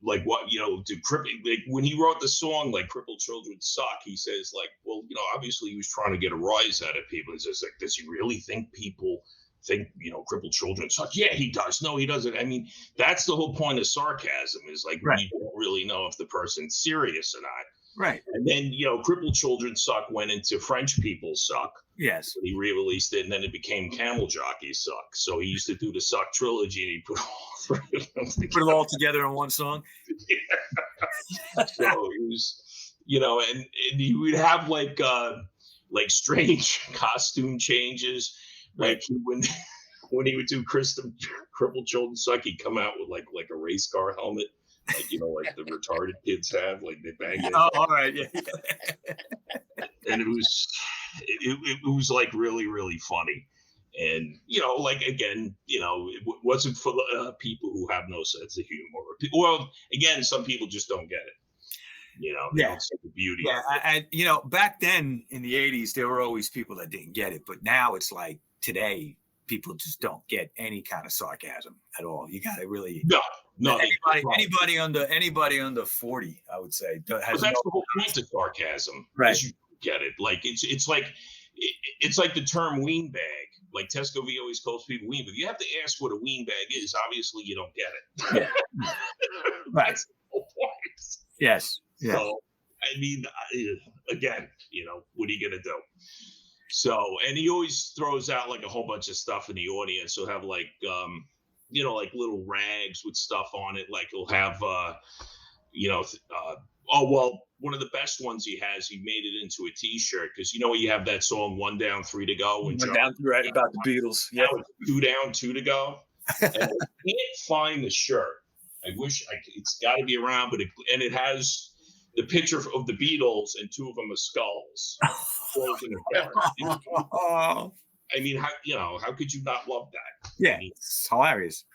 like what, like when he wrote the song, like "Crippled Children Suck," he says like, well, obviously he was trying to get a rise out of people. He says like, does he really think people think, crippled children suck? Yeah, he does. No, he doesn't. I mean, that's the whole point of sarcasm is like, you don't really know if the person's serious or not. Right. And then, "Crippled Children Suck" went into "French People Suck." Yes. He re-released it, and then it became "Camel Jockeys Suck." So he used to do the Suck trilogy, and he put all three of them together. Put it all together in one song. So it was, and he would have like strange costume changes. Like when he would do "Crippled Children Suck," he'd come out with like a race car helmet. Like the retarded kids have, like they bang it. Oh, all right, yeah. And it was like really, really funny. And, like, again, it wasn't for people who have no sense of humor. Well, again, some people just don't get it. They don't see the beauty. Yeah, and, back then in the 80s, there were always people that didn't get it. But now it's like today, people just don't get any kind of sarcasm at all. You got to really... No, anybody under 40, I would say, has. But that's the whole point of sarcasm, right? You get it. Like it's like the term "ween bag." Like Tesco Vee always calls people "ween," but you have to ask what a ween bag is. Obviously, you don't get it. Yeah. Right. That's the whole point. Yes. Yeah. So I mean, again, what are you gonna do? So, and he always throws out like a whole bunch of stuff in the audience. He'll have like like little rags with stuff on it. Like he'll have, one of the best ones he made it into a T-shirt because you have that song "One Down, Three to Go." And right about the Beatles. Yeah, 2 down, 2 to go. And I can't find the shirt. I wish it's got to be around, but it has the picture of the Beatles and 2 of them are skulls. I mean, how could you not love that? Yeah, it's hilarious.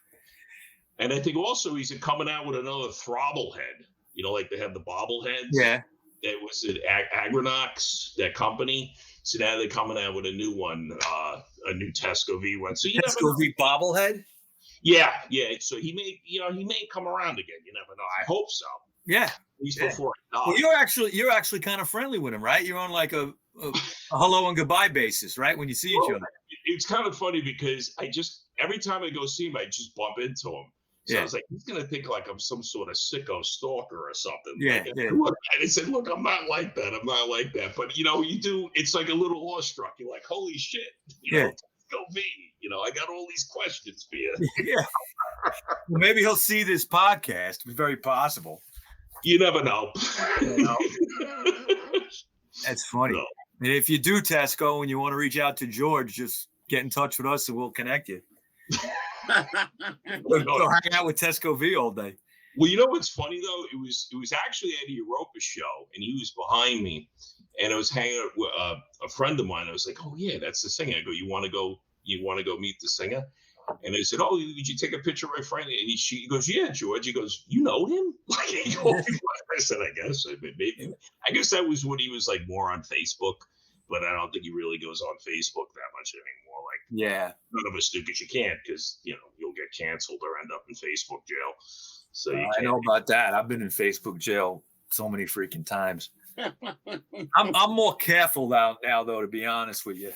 And I think also he's coming out with another Throbblehead. Like they have the bobbleheads. Yeah. That was at Agrinox, that company. So now they're coming out with a new one, a new Tesco Vee one. So Tesco Vee bobblehead? Yeah. So he may come around again. You never know. I hope so. Yeah. At least before he dies. Well, you're actually kind of friendly with him, right? You're on like a hello and goodbye basis, right? When you see each other. It's kind of funny because every time I go see him, I just bump into him. So I was like, he's gonna think like I'm some sort of sicko stalker or something. Yeah. And I said, look, I'm not like that. But you do. It's like a little awestruck. You're like, holy shit. Go me. I got all these questions for you. Yeah. Well, maybe he'll see this podcast. It's very possible. You never know. That's funny. No. And if you do, Tesco, and you want to reach out to George, just get in touch with us and we'll connect you. Go hang out with Tesco Vee all day. Well, you know what's funny though? It was actually at a Europa show, and he was behind me, and I was hanging out with a friend of mine. I was like, "Oh yeah, that's the singer." I go, "You want to go meet the singer?" And I said, "Oh, did you take a picture of my friend?" And he goes, "Yeah, George." He goes, "You know him?" I said, "I guess." Maybe. I guess that was when he was like more on Facebook, but I don't think he really goes on Facebook that much anymore. Like, none of us do, because you can't, because you'll get canceled or end up in Facebook jail. So I know about that. I've been in Facebook jail so many freaking times. I'm more careful now, though, to be honest with you.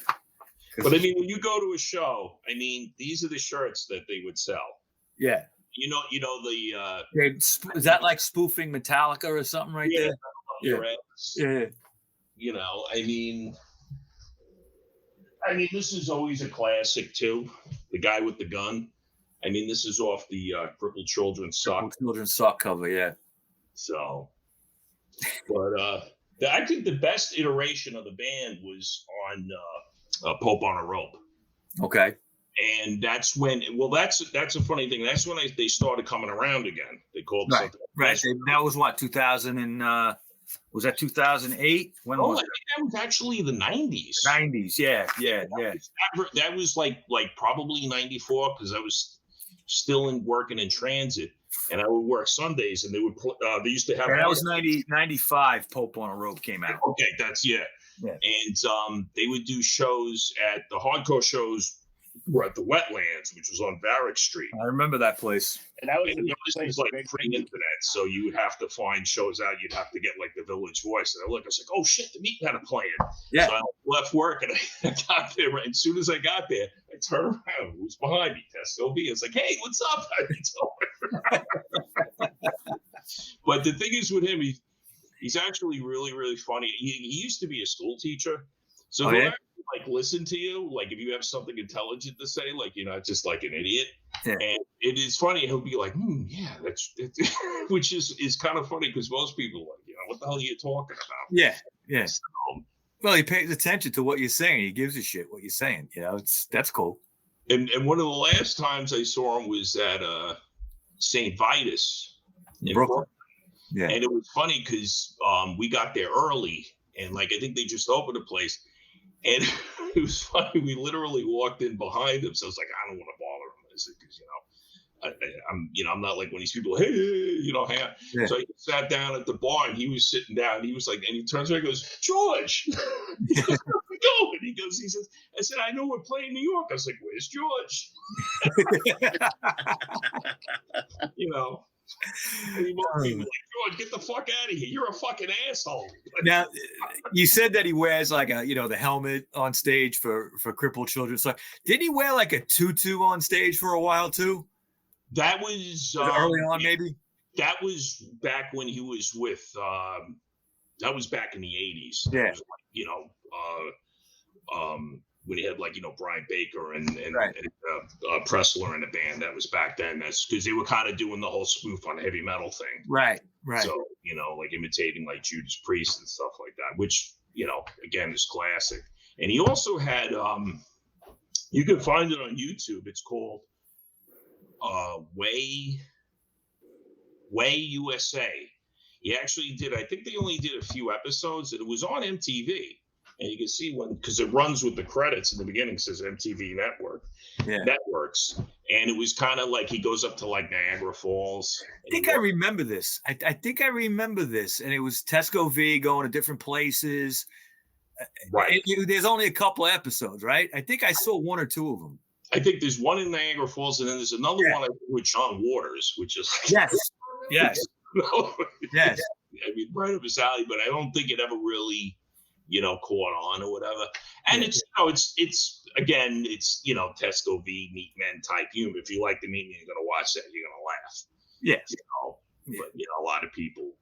But I mean, when you go to a show, I mean, these are the shirts that they would sell. Yeah. The is that like spoofing Metallica or something right there? Yeah. I mean, this is always a classic too. The guy with the gun. I mean, this is off the Crippled Children's sock. Children's sock cover, yeah. So, but I think the best iteration of the band was on Pope on a Rope. Okay. And that's when, that's a funny thing. That's when they started coming around again. They called something. Right. That was what, 2000 and was that 2008? When was I think that was actually the 90s. 90s, yeah. That was like probably 94, because I was still working in transit, and I would work Sundays, and they would they used to have. That was 95. Pope on a Rope came out. Okay, that's yeah. And they would do shows at the hardcore shows. Were at the Wetlands, which was on Barrack Street. I remember that place. And that was this was like pre-internet, so you would have to find shows out. You'd have to get like the Village Voice. And I was like, oh shit, the Meatmen are playing. Yeah. So I left work and I got there. Right, as soon as I got there, I turned around. Who's behind me? Tesco Vee. It's like, hey, what's up? But the thing is with him, he's actually really, really funny. He used to be a school teacher, so like listen to you, like if you have something intelligent to say, like you're not just like an idiot. Yeah. And it is funny, he'll be like, yeah, that's which is kind of funny, because most people are like, what the hell are you talking about? Yeah. So, well, he pays attention to what you're saying. He gives a shit what you're saying. That's cool. And one of the last times I saw him was at St. Vitus in Brooklyn. Yeah. And it was funny because we got there early, and like I think they just opened the place. And it was funny. We literally walked in behind him. So I was like, I don't want to bother him. Because, I'm not like when these people, hey, hang out. Yeah. So I sat down at the bar, and he was sitting down. And he was like, and he turns around and goes, George, where's it going? He says, I said, I know we're playing New York. I was like, where's George? And he must be like, George, get the fuck out of here. You're a fucking asshole. Now, you said that he wears like the helmet on stage for crippled children. So didn't he wear like a tutu on stage for a while too? That was early on, maybe? That was back when he was with, that was back in the 80s. Yeah. When he had like, Brian Baker and Pressler in the band. That was back then. That's because they were kind of doing the whole spoof on heavy metal thing. Right. So, like imitating like Judas Priest and stuff like that, which, again, is classic. And he also had, you can find it on YouTube. It's called Way USA. He actually did, I think they only did a few episodes, and it was on MTV. And you can see because it runs with the credits in the beginning, says MTV Networks. And it was kind of like he goes up to like Niagara Falls. I think I remember this. I think I remember this. And it was Tesco Vee going to different places. Right. There's only a couple episodes, right? I think I saw one or two of them. I think there's one in Niagara Falls, and then there's another one I think, with John Waters, which is Yes. Yes. I mean, right up his alley, but I don't think it ever really, caught on or whatever. And it's again, it's Tesco Vee, Meatmen type humor. If you like the Meatmen, you're gonna watch that, you're gonna laugh. Yes. But a lot of people,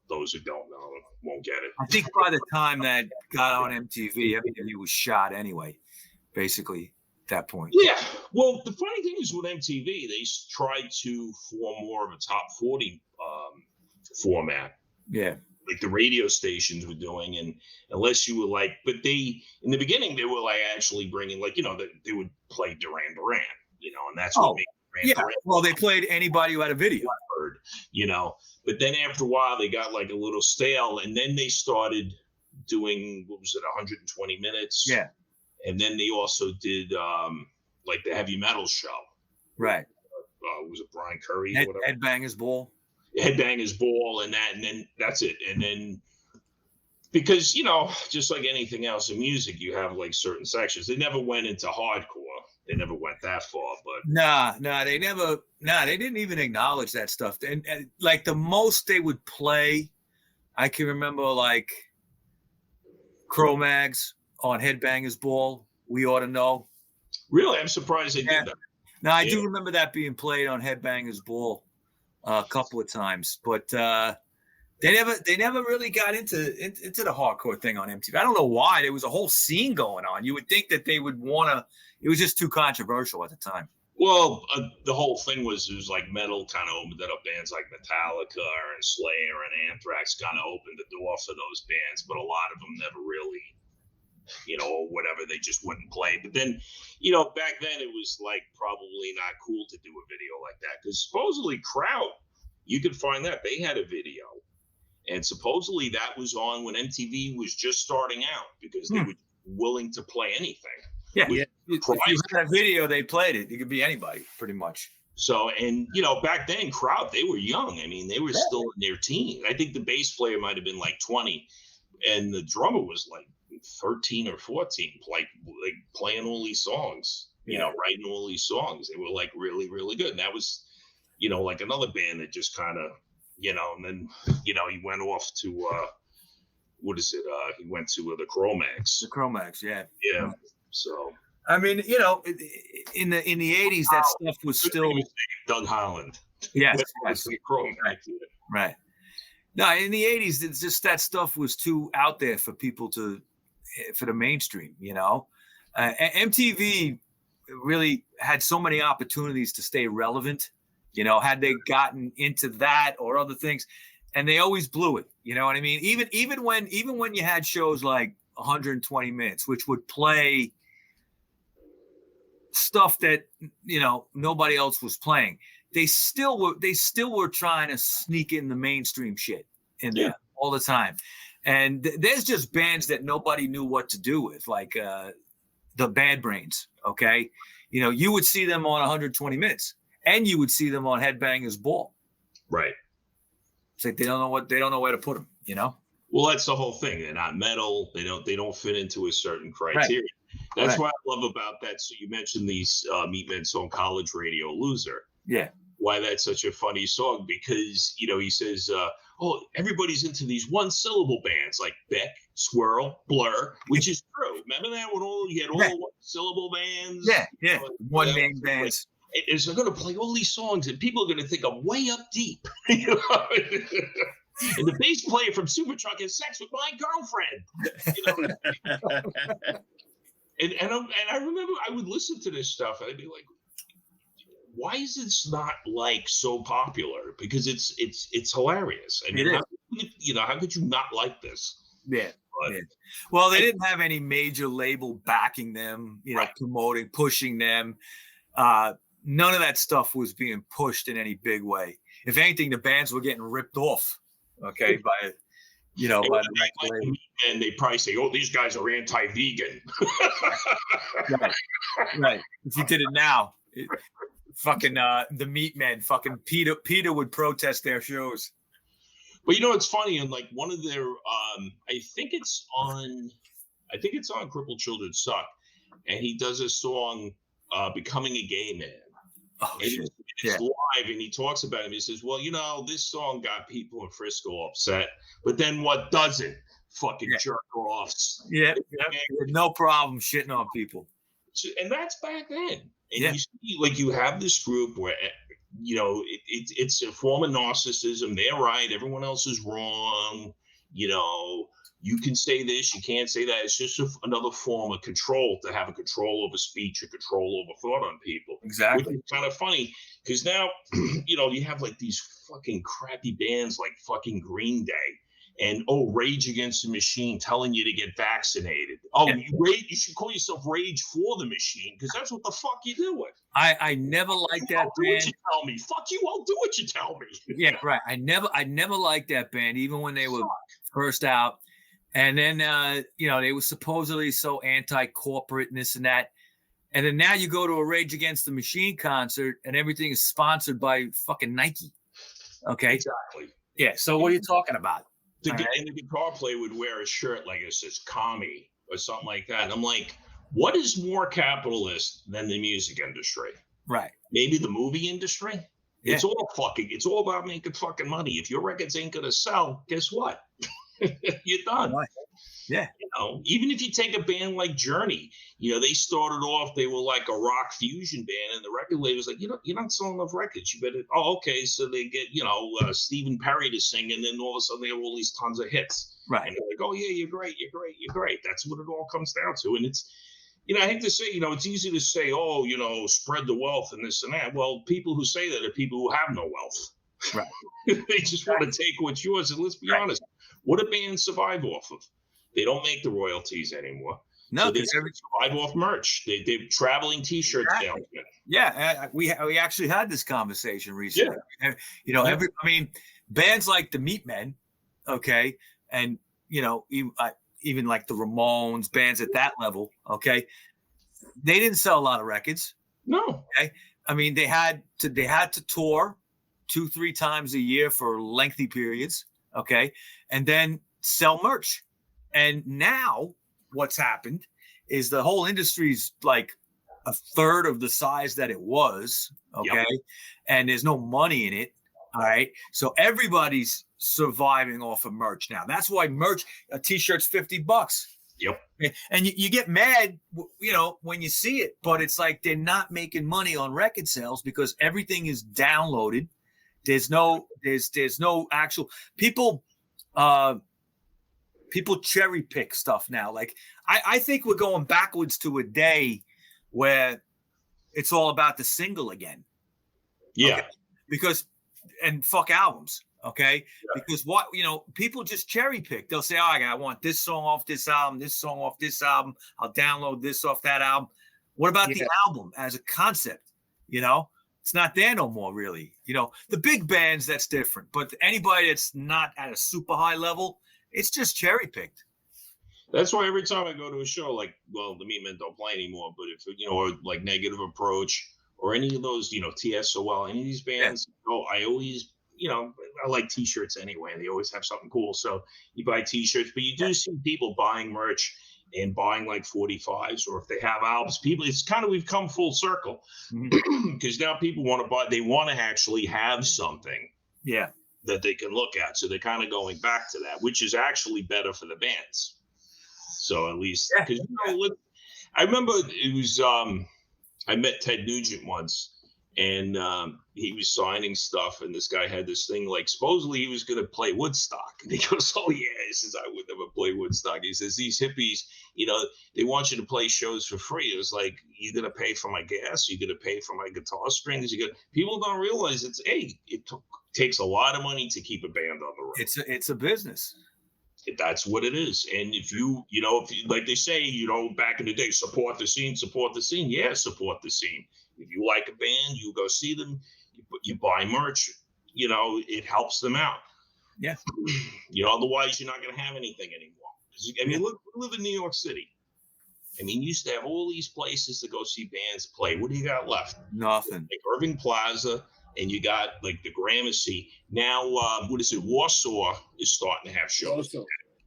those who don't know won't get it. I think by the time that got on MTV, everything was shot anyway, basically at that point. Yeah. Well, the funny thing is with MTV, they tried to form more of a top 40 format. Yeah. Like the radio stations were doing, and unless you were like, but they in the beginning they were like actually bringing they would play Duran Duran, and that's what made Duran Duran. Well, they played anybody who had a video. But then after a while they got like a little stale, and then they started doing 120 minutes. Yeah. And then they also did like the heavy metal show. Right. Was it Brian Curry? Headbangers Ball. Headbangers Ball and then that's it. And then because just like anything else in music, you have like certain sections. They never went into hardcore. They never went that far, but they didn't even acknowledge that stuff. And like the most they would play, I can remember like Cro-Mags on Headbangers Ball. We Ought to Know. Really? I'm surprised they did that. No, I do remember that being played on Headbangers Ball a couple of times, but they never really got into the hardcore thing on MTV. I don't know why. There was a whole scene going on. You would think that they would want to. It was just too controversial at the time. Well, the whole thing was like metal kind of opened it up. Bands like Metallica and Slayer and Anthrax kind of opened the door for those bands, but a lot of them never really, or whatever, they just wouldn't play. But then, back then it was like probably not cool to do a video like that because supposedly Kraut, you could find that they had a video, and supposedly that was on when MTV was just starting out because they were willing to play anything. Yeah. If you had a video, they played it. It could be anybody, pretty much. So, and back then, Kraut, they were young. I mean, they were still in their teens. I think the bass player might have been like 20, and the drummer was like 13 or 14, like playing all these songs, writing all these songs. They were like really, really good. And that was, like another band that just kind of, and then, he went off to, what is it? He went to the Cro-Mags. The Cro-Mags, yeah. Yeah. So. I mean, in the 80s, that stuff was still Doug Holland. Yes. Cro-Mags. Right. No, in the 80s, it's just that stuff was too out there for people for the mainstream, MTV really had so many opportunities to stay relevant, had they gotten into that or other things, and they always blew it. You know what I mean? Even when you had shows like 120 minutes, which would play stuff that, nobody else was playing, they still were trying to sneak in the mainstream shit in there all the time. And there's just bands that nobody knew what to do with, like the Bad Brains. Okay, you would see them on 120 minutes, and you would see them on Headbangers Ball. Right. It's like they don't know where to put them. Well, that's the whole thing. They're not metal. They don't fit into a certain criteria. Right. That's what I love about that. So you mentioned these Meatmen song, College Radio Loser. Yeah. Why that's such a funny song, because he says, everybody's into these one syllable bands like Beck, Swirl, Blur, which is true. Remember that when you had all one syllable bands? Yeah. One name bands. Is they're going to play all these songs and people are going to think I'm way up deep. And the bass player from Supertruck has sex with my girlfriend. And I remember I would listen to this stuff and I'd be like, why is this not like so popular? Because it's hilarious. I mean, how could you not like this? Yeah. Well, they didn't have any major label backing them, promoting, pushing them. None of that stuff was being pushed in any big way. If anything, the bands were getting ripped off. Okay, by by the record label. And they probably say, "Oh, these guys are anti-vegan." Right. If you did it now. Fucking the Meatmen, fucking Peter would protest their shows. But it's funny, and like one of their I think it's on Crippled Children Suck, and he does a song Becoming a Gay Man. Oh, and shit. It's live, and he talks about him. He says, well, this song got people in Frisco upset, but then what doesn't? Fucking jerk offs. Yeah. No problem shitting on people. And that's back then. And you see, like, you have this group where, it's a form of narcissism. They're right. Everyone else is wrong. You can say this, you can't say that. It's just another form of control, to have a control over speech, a control over thought on people. Exactly. Which is kind of funny because now, you have like these fucking crappy bands like fucking Green Day and Rage Against the Machine telling you to get vaccinated. You should call yourself Rage for the Machine because that's what the fuck you're doing. I never liked that do band. what you tell me. Fuck you, I'll do what you tell me. Yeah, right. I never liked that band, even when they were first out. And then, they were supposedly so anti-corporate and this and that. And then now you go to a Rage Against the Machine concert and everything is sponsored by fucking Nike. Okay. Exactly. Yeah. So what are you talking about? And the guitar player would wear a shirt like it says commie or something like that. And I'm like, what is more capitalist than the music industry? Right. Maybe the movie industry? Yeah. It's all about making fucking money. If your records ain't going to sell, guess what? You're done. Right. Yeah. Even if you take a band like Journey, they started off, they were like a rock fusion band, and the record label was like, you're not selling enough records. You better, okay. So they get, Stephen Perry to sing, and then all of a sudden they have all these tons of hits. Right. And they're like, oh yeah, you're great. That's what it all comes down to. And it's, I hate to say, it's easy to say, spread the wealth and this and that. Well, people who say that are people who have no wealth. Right. They just want to take what's yours. And let's be honest, what do bands survive off of? They don't make the royalties anymore. No, so they survive off merch. They're traveling T-shirt salesmen. Yeah, we actually had this conversation recently. Yeah. Bands like the Meatmen, okay, and even like the Ramones, bands at that level, okay, they didn't sell a lot of records. No. Okay, they had to tour 2-3 times a year for lengthy periods, okay, and then sell merch. And now what's happened is the whole industry's like a third of the size that it was, okay? Yep. And there's no money in it, all right? So everybody's surviving off of merch now. That's why a T-shirt's $50. Yep. And you get mad, when you see it, but it's like they're not making money on record sales because everything is downloaded. There's no actual people. People cherry pick stuff now. Like I think we're going backwards to a day where it's all about the single again. Yeah. Okay? Because fuck albums. Okay. Yeah. Because people just cherry pick. They'll say, I want this song off this album, this song off this album. I'll download this off that album. What about the album as a concept? It's not there no more, really. The big bands, that's different. But anybody that's not at a super high level, it's just cherry picked. That's why every time I go to a show, like, well, the Meatmen don't play anymore, but if, or like Negative Approach or any of those, TSOL, any of these bands, I always, I like T-shirts anyway, and they always have something cool. So you buy T-shirts, but you do see people buying merch and buying like 45s, or if they have albums, it's kind of, we've come full circle because now people want to buy, they want to actually have something. Yeah. That they can look at. So they're kind of going back to that, which is actually better for the bands. So at least, because I remember it was, I met Ted Nugent once, and he was signing stuff, and this guy had this thing, like, supposedly he was going to play Woodstock. And he goes, oh yeah, he says, I would never play Woodstock. He says, these hippies, they want you to play shows for free. It was like, you're going to pay for my gas, you're going to pay for my guitar strings. People don't realize it takes a lot of money to keep a band on the road. It's a business. That's what it is. And if you like they say, back in the day, support the scene. Yeah, support the scene. If you like a band, you go see them, you buy merch, it helps them out. Yeah. Otherwise you're not going to have anything anymore. Look, we live in New York City. You used to have all these places to go see bands play. What do you got left? Nothing. Like Irving Plaza. And you got like the Gramercy. Now, what is it? Warsaw is starting to have shows.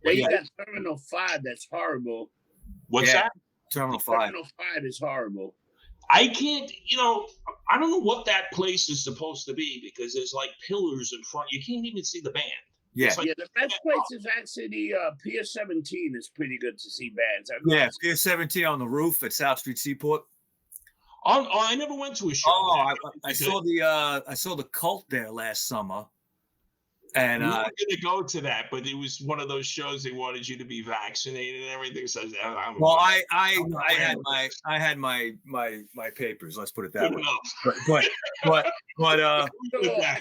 Well, you got Terminal 5. That's horrible. What's that? Terminal 5. Terminal 5 is horrible. I can't, I don't know what that place is supposed to be because there's like pillars in front. You can't even see the band. Yeah. Like, Yeah, the best place is actually Pier 17 is pretty good to see bands. Yeah, Pier 17 on the roof at South Street Seaport. Oh, I never went to a show. Oh, I saw the Cult there last summer. And we were going to go to that, but it was one of those shows they wanted you to be vaccinated and everything. So I had my papers. Let's put it that way. But I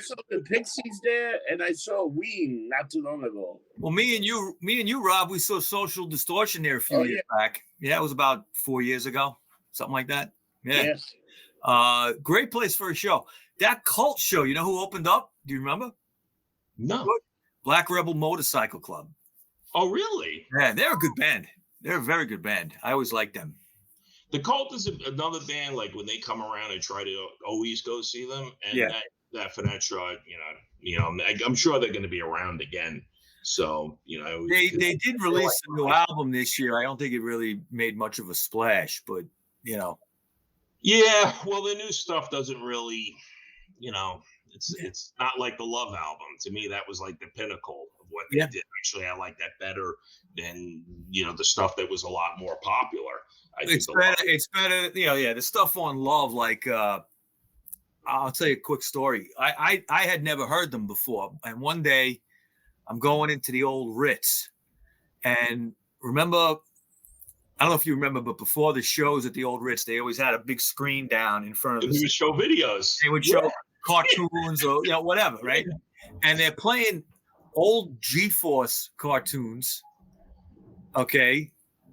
saw the Pixies there, and I saw Ween not too long ago. Well, me and you, Rob, we saw Social Distortion there a few years back. Yeah, it was about 4 years ago, something like that. Yeah. Yes. Great place for a show. That Cult show, you know who opened up? Do you remember? No. Black Rebel Motorcycle Club. Oh, really? Yeah, they're a good band. They're a very good band. I always like them. The Cult is another band, like when they come around, I try to always go see them. And that for that show, I'm sure they're going to be around again. So, they did release a new album this year. I don't think it really made much of a splash, but Yeah, well, the new stuff doesn't really, it's not like the Love album. To me, that was like the pinnacle of what they did. Actually, I like that better than, the stuff that was a lot more popular. It's better. The stuff on Love, like, I'll tell you a quick story. I had never heard them before. And one day I'm going into the old Ritz and remember, I don't know if you remember, but before the shows at the old Ritz, they always had a big screen down in front of them. They would show videos. They would show cartoons or whatever, right? And they're playing old G-Force cartoons. Okay,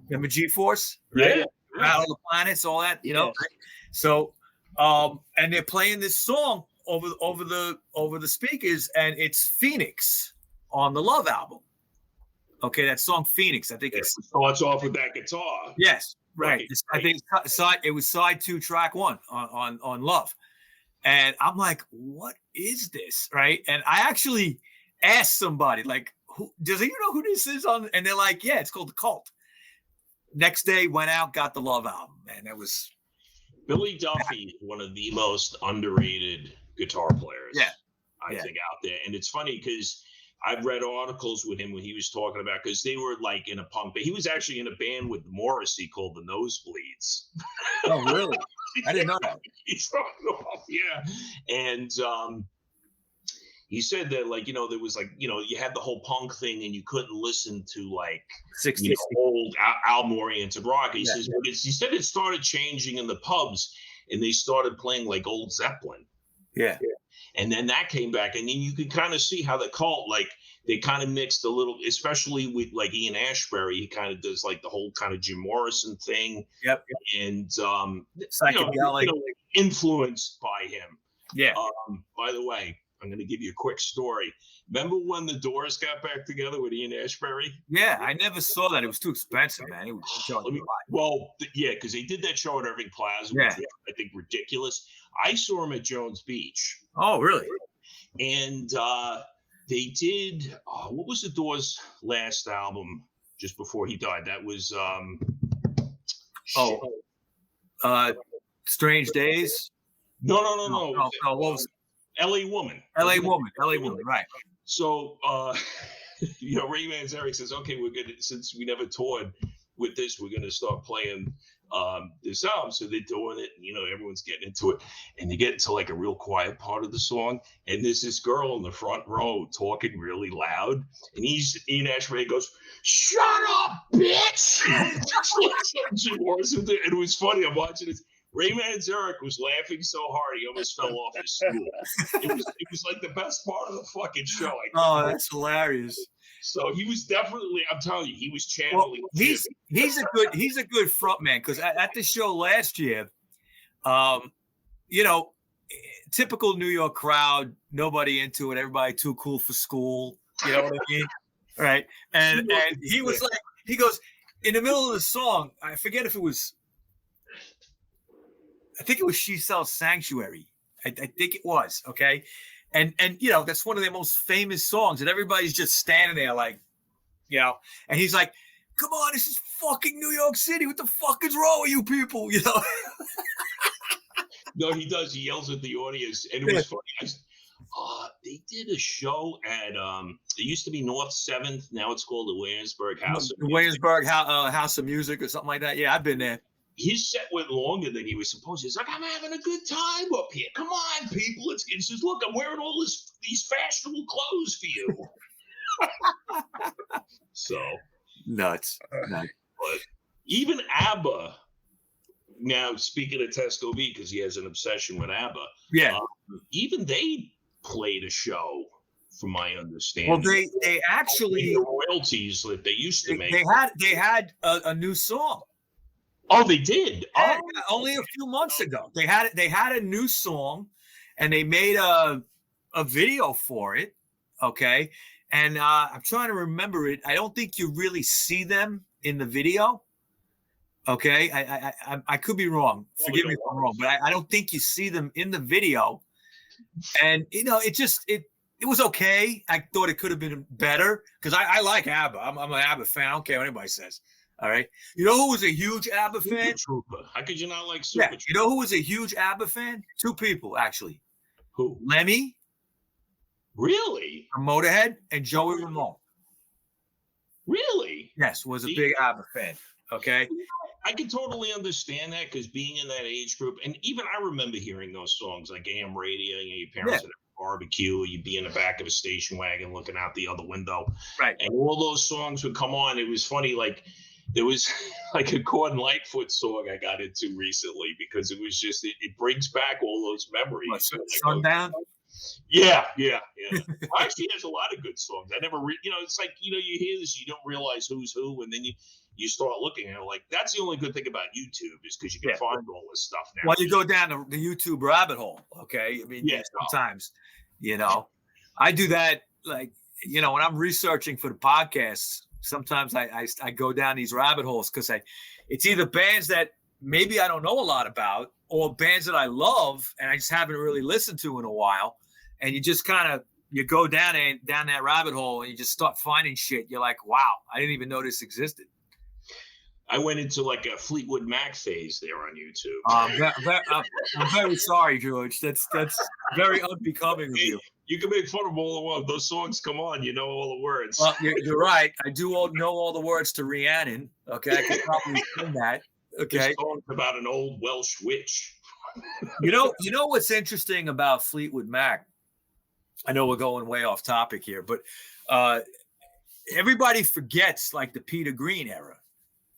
remember G-Force? Right? Yeah. Battle of the Planets, all that, Right? So, and they're playing this song over the speakers, and it's Phoenix on the Love album. Okay, that song Phoenix. I think it starts off with that guitar. Yes, right. I think it was side 2, track 1 on Love. And I'm like, what is this? Right. And I actually asked somebody, like, does he know who this is on? And they're like, yeah, it's called The Cult. Next day, went out, got the Love album. Man, that was Billy Duffy, one of the most underrated guitar players. Yeah. I think out there. And it's funny because I've read articles with him when he was talking about, because they were like in a punk, but he was actually in a band with Morrissey called the Nosebleeds. Oh, really? I didn't know that. He's talking about, and he said that, like, there was like, you had the whole punk thing and you couldn't listen to like 60s old album-oriented rock. He says, he said it started changing in the pubs and they started playing like old Zeppelin. Yeah. And then that came back, and then you could kind of see how the Cult, like, they kind of mixed a little, especially with like Ian Ashbury. He kind of does like the whole kind of Jim Morrison thing. Yep. And psychedelic, influenced by him. Yeah. By the way, I'm going to give you a quick story. Remember when the Doors got back together with Ian Ashbury? Yeah, I never saw that. It was too expensive, man. It was because they did that show at Irving Plaza, which was, I think, ridiculous. I saw him at Jones Beach. Oh, really? And they did, what was the Doors' last album just before he died? That was, Strange Days? No. What was it? L.A. Woman, right. So, Ray Manzarek says, okay, we're going to, since we never toured with this, we're going to start playing this album. So they're doing it, everyone's getting into it. And they get into like a real quiet part of the song. And there's this girl in the front row talking really loud. And Ian Ashbury goes, "Shut up, bitch!" And it was funny. I'm watching this. Ray Manzarek was laughing so hard he almost fell off his stool. It was like the best part of the fucking show. That's hilarious. So he was definitely, I'm telling you, he was channeling. Well, he's a good front man, because at the show last year, typical New York crowd, nobody into it, everybody too cool for school. You know what I mean? Right. And he was like, he goes in the middle of the song, I forget if it was, I think it was She Sells Sanctuary. I think it was, okay? And that's one of their most famous songs, and everybody's just standing there like, and he's like, "Come on, this is fucking New York City. What the fuck is wrong with you people?" No, he does. He yells at the audience, and it was funny. They did a show at it used to be North 7th. Now it's called the Williamsburg House. The Williamsburg House of Music or something like that. Yeah, I've been there. His set went longer than he was supposed to. He's like, I'm having a good time up here. Come on, people. It's just look, I'm wearing all these fashionable clothes for you. So nuts. But even ABBA. Now, speaking of Tesco Vee, because he has an obsession with ABBA. Yeah. Even they played a show, from my understanding. Well, they actually the royalties that they used to make. They had a new song. Oh, they did. Yeah, only a few months ago. They had a new song, and they made a video for it. Okay, and I'm trying to remember it. I don't think you really see them in the video. Okay, I could be wrong. Forgive me if I'm wrong, but I don't think you see them in the video. And it was okay. I thought it could have been better because I like ABBA. I'm an ABBA fan. I don't care what anybody says. All right. You know who was a huge ABBA fan? How could you not like Super Trooper? You know who was a huge ABBA fan? Two people, actually. Who? Lemmy. Really? From Motorhead, and Joey Ramone. Really? Yes, was a big ABBA fan. Okay. I can totally understand that because being in that age group, and even I remember hearing those songs like AM radio, your parents at a barbecue, you'd be in the back of a station wagon looking out the other window. Right. And all those songs would come on. It was funny, like there was like a Gordon Lightfoot song I got into recently because it was just it brings back all those memories. What, Sundown? Yeah. Actually, there's a lot of good songs. I never, it's like, you hear this, you don't realize who's who, and then you start looking and like, that's the only good thing about YouTube is because you can find all this stuff now. Well, you go down the YouTube rabbit hole, okay? I mean, sometimes, I do that, like, when I'm researching for the podcasts, sometimes I go down these rabbit holes because it's either bands that maybe I don't know a lot about or bands that I love and I just haven't really listened to in a while. And you just kind of, you go down that rabbit hole and you just start finding shit. You're like, wow, I didn't even know this existed. I went into like a Fleetwood Mac phase there on YouTube. I'm very sorry, George. That's very unbecoming of you. You can make fun of all the words. Those songs come on, you know all the words. Well, you're right. I do know all the words to Rhiannon. Okay, I could probably sing that. Okay, this song's about an old Welsh witch. You know what's interesting about Fleetwood Mac? I know we're going way off topic here, but everybody forgets like the Peter Green era.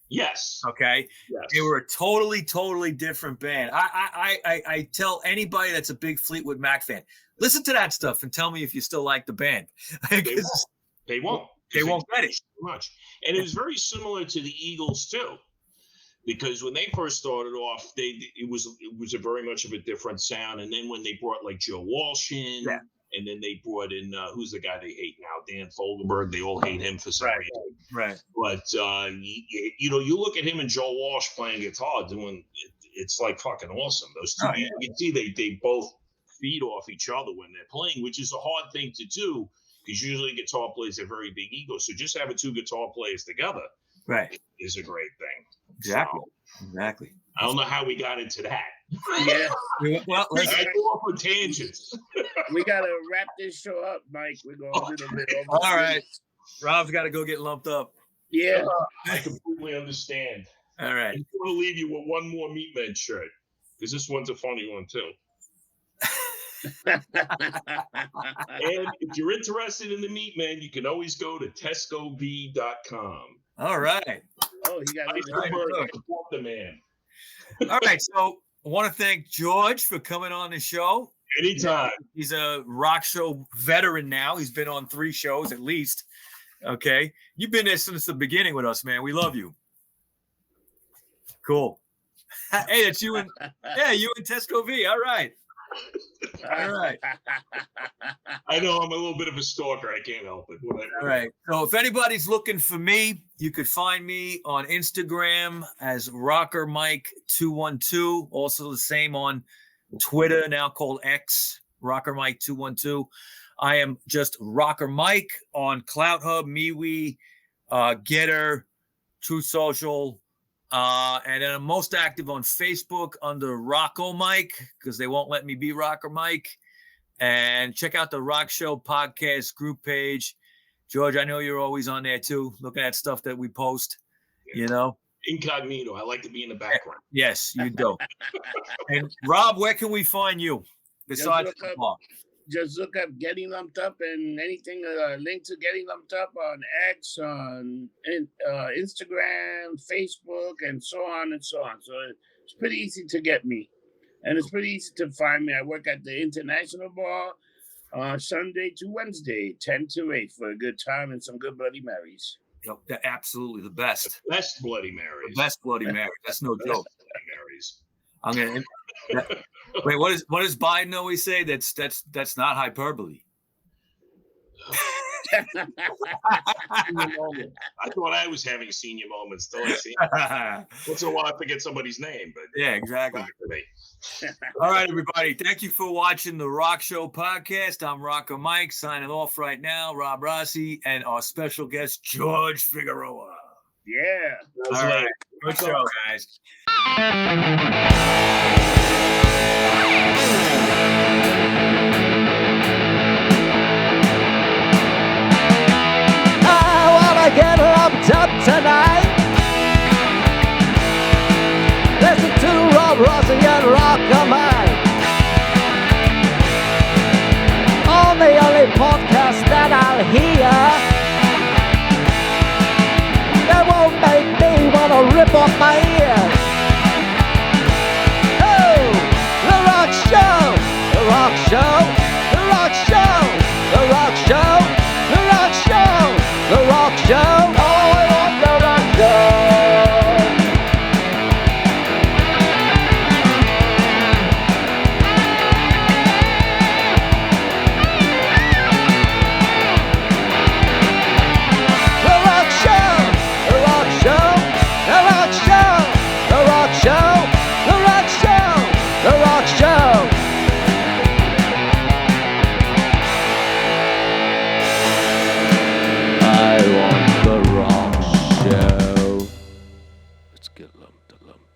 Yes. Okay. Yes. They were a totally different band. I tell anybody that's a big Fleetwood Mac fan, listen to that stuff and tell me if you still like the band. They won't. They won't get it. Too much. And it was very similar to the Eagles too, because when they first started off, it was a very much of a different sound. And then when they brought like Joe Walsh in. Yeah. And then they brought in, who's the guy they hate now? Dan Fogelberg. They all hate him for some reason. Right. But, you look at him and Joe Walsh playing guitar doing it's like fucking awesome. Those two, you can see they both feed off each other when they're playing, which is a hard thing to do because usually guitar players have very big egos. So just having two guitar players together is a great thing. Exactly. Exactly. I don't know how we got into that. Yeah. Well, I go off on tangents. We got to wrap this show up, Mike. We're going a little bit over. All right. Rob's got to go get lumped up. Yeah. I completely understand. All right. I'm going to leave you with one more Meatmen shirt because this one's a funny one, too. And if you're interested in the Meatmen, you can always go to TescoVee.com. All right. Oh, he got support the man. All right. So I want to thank George for coming on the show. Anytime. He's a rock show veteran now. He's been on 3 shows at least. Okay. You've been there since the beginning with us, man. We love you. Cool. Hey, that's you and Tesco Vee. All right. All right. I know I'm a little bit of a stalker. I can't help it. Whatever. All right. So if anybody's looking for me, you could find me on Instagram as Rocker Mike 212. Also the same on Twitter, now called X, Rocker Mike 212. I am just Rocker Mike on Clout Hub, MeWe, Getter, True Social, And then I'm most active on Facebook under Rocko Mike, because they won't let me be Rocker Mike. And check out the Rock Show podcast group page. George, I know you're always on there too, looking at stuff that we post, you know. Incognito. I like to be in the background. Yes, you do. And Rob, where can we find you besides the blog? Just look up Getting Lumped Up, and anything link to Getting Lumped Up on X, on Instagram, Facebook, and so on and so on. So it's pretty easy to get me, and it's pretty easy to find me. I work at the International Bar Sunday to Wednesday, 10 to 8 for a good time and some good Bloody Marys. They're absolutely the best. The best Bloody Marys. The best Bloody Mary. That's no joke. Bloody Marys. I'm gonna wait. What does Biden always say? That's not hyperbole. I thought I was having senior moments. Don't I see? Once in a while, I forget somebody's name, but yeah, exactly. All right, everybody. Thank you for watching the Rock Show podcast. I'm Rocker Mike signing off right now. Rob Rossi and our special guest George Figueroa. Yeah. All right. Good show, guys. I wanna get lumped up tonight. Listen to Rob Rossi and Rocker Mike on the only podcast that I'll hear. That won't make me wanna rip off my ear.